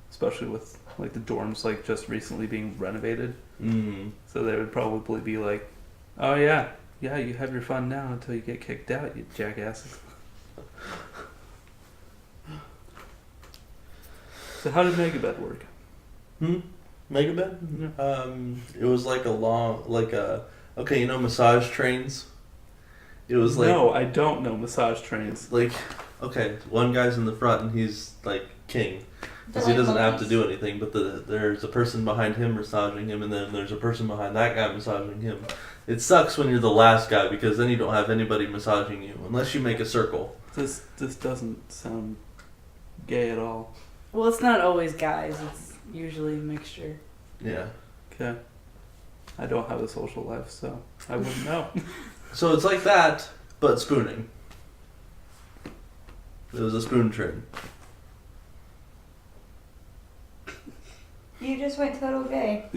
Speaker 1: Especially with, like, the dorms, like, just recently being renovated.
Speaker 3: Mm.
Speaker 1: So they would probably be like, oh, yeah, you have your fun now until you get kicked out, you jackasses. So how did Megabed work?
Speaker 3: Megabed?
Speaker 1: Yeah.
Speaker 3: It was like okay, you know massage trains? It was like...
Speaker 1: No, I don't know massage trains.
Speaker 3: Like, okay, one guy's in the front and he's, like, king. Because
Speaker 2: They're
Speaker 3: he
Speaker 2: like
Speaker 3: doesn't have to
Speaker 2: monkeys.
Speaker 3: do anything, but there's a person behind him massaging him, and then there's a person behind that guy massaging him. It sucks when you're the last guy, because then you don't have anybody massaging you, unless you make a circle.
Speaker 1: This doesn't sound gay at all.
Speaker 4: Well, it's not always guys. It's usually a mixture.
Speaker 3: Yeah.
Speaker 1: Okay. I don't have a social life, so I wouldn't know.
Speaker 3: So it's like that, but spooning. It was a spoon train.
Speaker 2: You just went total gay.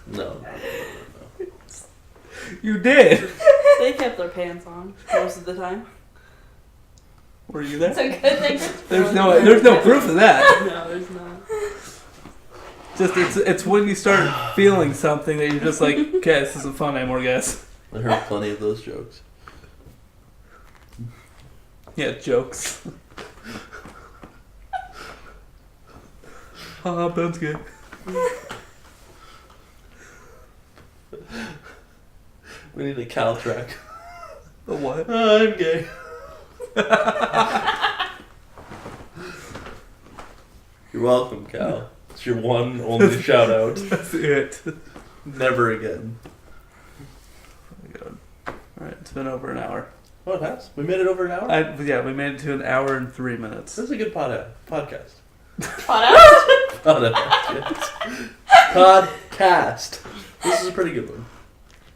Speaker 3: No.
Speaker 1: You did!
Speaker 4: They kept their pants on most of the time.
Speaker 1: Were you there?
Speaker 2: It's a good thing.
Speaker 1: There's no proof of that.
Speaker 4: No, there's not.
Speaker 1: Just it's when you start feeling something that you're just like, okay, this isn't fun anymore, guys.
Speaker 3: I heard plenty of those jokes.
Speaker 1: Yeah, jokes. Haha, Ben's gay.
Speaker 3: We need a Cal track.
Speaker 1: A what?
Speaker 3: I'm gay. You're welcome, Cal. It's your one only shout out.
Speaker 1: That's it.
Speaker 3: Never again.
Speaker 1: Alright, it's been over an hour.
Speaker 3: Oh, it has? We made it over an hour?
Speaker 1: Yeah, we made it to an hour and 3 minutes.
Speaker 3: This is a good podcast.
Speaker 2: Podcast?
Speaker 3: Podcast. This is a pretty good one.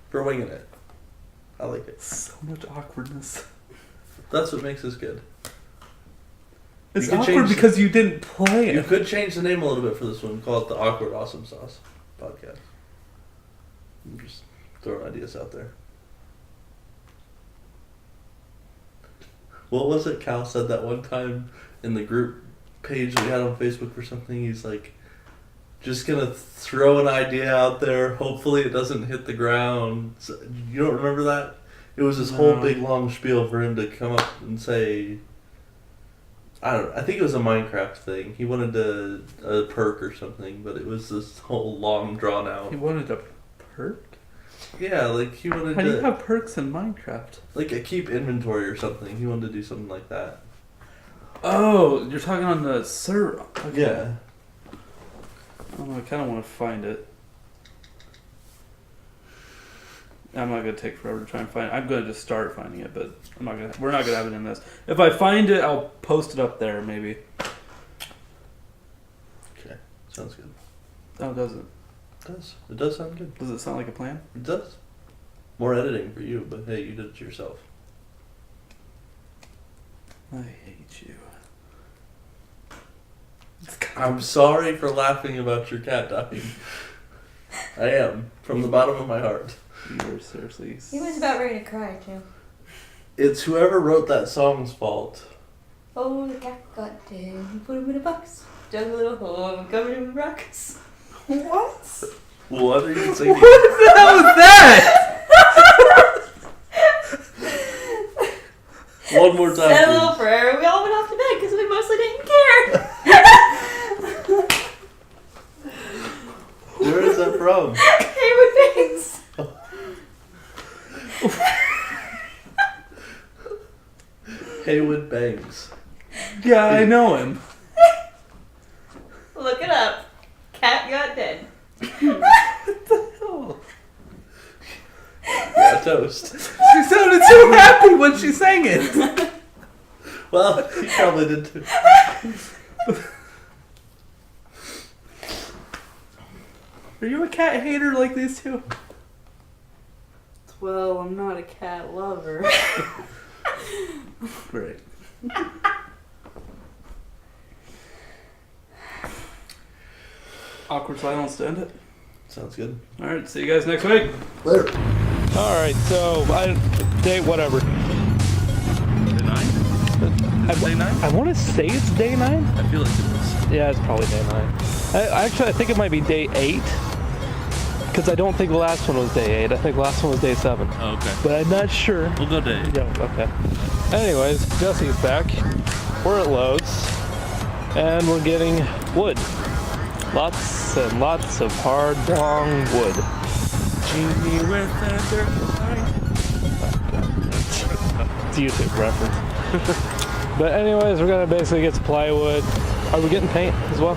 Speaker 3: For winging it. I like it.
Speaker 1: So much awkwardness.
Speaker 3: That's what makes this good.
Speaker 1: It's
Speaker 3: You could
Speaker 1: awkward
Speaker 3: change
Speaker 1: because you didn't play
Speaker 3: You
Speaker 1: it.
Speaker 3: could change the name a little bit for this one. Call it the Awkward Awesome Sauce Podcast. I'm just throwing ideas out there. What was it Cal said that one time in the group page we had on Facebook or something? He's like, just gonna throw an idea out there. Hopefully it doesn't hit the ground. So, you don't remember that? It was this whole
Speaker 1: No.
Speaker 3: big long spiel for him to come up and say, I don't know, I think it was a Minecraft thing. He wanted a perk or something, but it was this whole long drawn out.
Speaker 1: He wanted a perk?
Speaker 3: Yeah, like he wanted
Speaker 1: How do you
Speaker 3: to,
Speaker 1: have perks in Minecraft?
Speaker 3: like a keep inventory or something. He wanted to do something like that.
Speaker 1: Oh, you're talking on the server. Okay.
Speaker 3: Yeah.
Speaker 1: Oh, I kind of want to find it. I'm not gonna take forever to try and find it. I'm gonna just start finding it, but we're not gonna have it in this. If I find it, I'll post it up there, maybe.
Speaker 3: Okay, sounds good.
Speaker 1: Oh, does it?
Speaker 3: It does. It does sound good.
Speaker 1: Does it sound like a plan?
Speaker 3: It does. More editing for you, but hey, you did it yourself.
Speaker 1: I hate you.
Speaker 3: I'm sorry for laughing about your cat dying. I am, from the bottom of my heart.
Speaker 1: You were seriously.
Speaker 2: He was about ready to cry, too.
Speaker 3: It's whoever wrote that song's fault.
Speaker 2: Oh, the cat got dead. He put him in a box. Dug a little hole and covered him in rocks.
Speaker 1: What?
Speaker 3: What are you singing?
Speaker 1: What the hell was that?
Speaker 3: One more time,
Speaker 2: Said a little
Speaker 3: please.
Speaker 2: prayer and we all went off to bed because we mostly didn't care.
Speaker 3: Where is that from? Haywood Banks.
Speaker 1: Yeah, I know him.
Speaker 2: Look it up. Cat got dead.
Speaker 1: Oh.
Speaker 3: Yeah, toast.
Speaker 1: She sounded so happy when she sang it.
Speaker 3: Well, he probably did too.
Speaker 1: Are you a cat hater like these two?
Speaker 4: Well, I'm not a cat lover.
Speaker 1: Great. Awkward silence to end it.
Speaker 3: Sounds good.
Speaker 1: All right, see you guys next week.
Speaker 3: Later.
Speaker 5: All right, so day whatever.
Speaker 3: Day 9? Day 9?
Speaker 5: I want to say it's day 9.
Speaker 3: I feel like it is.
Speaker 5: Yeah, it's probably day 9. I think it might be day 8 because I don't think the last one was day 8. I think the last one was day 7.
Speaker 3: Oh, okay.
Speaker 5: But I'm not sure.
Speaker 3: We'll go day 8.
Speaker 5: Yeah, okay. Anyways, Jesse's back. We're at Lowe's, and we're getting wood. Lots and lots of hard, long wood.
Speaker 3: Genie with the
Speaker 5: It's a YouTube reference. But anyways, we're gonna basically get some plywood. Are we getting paint as well?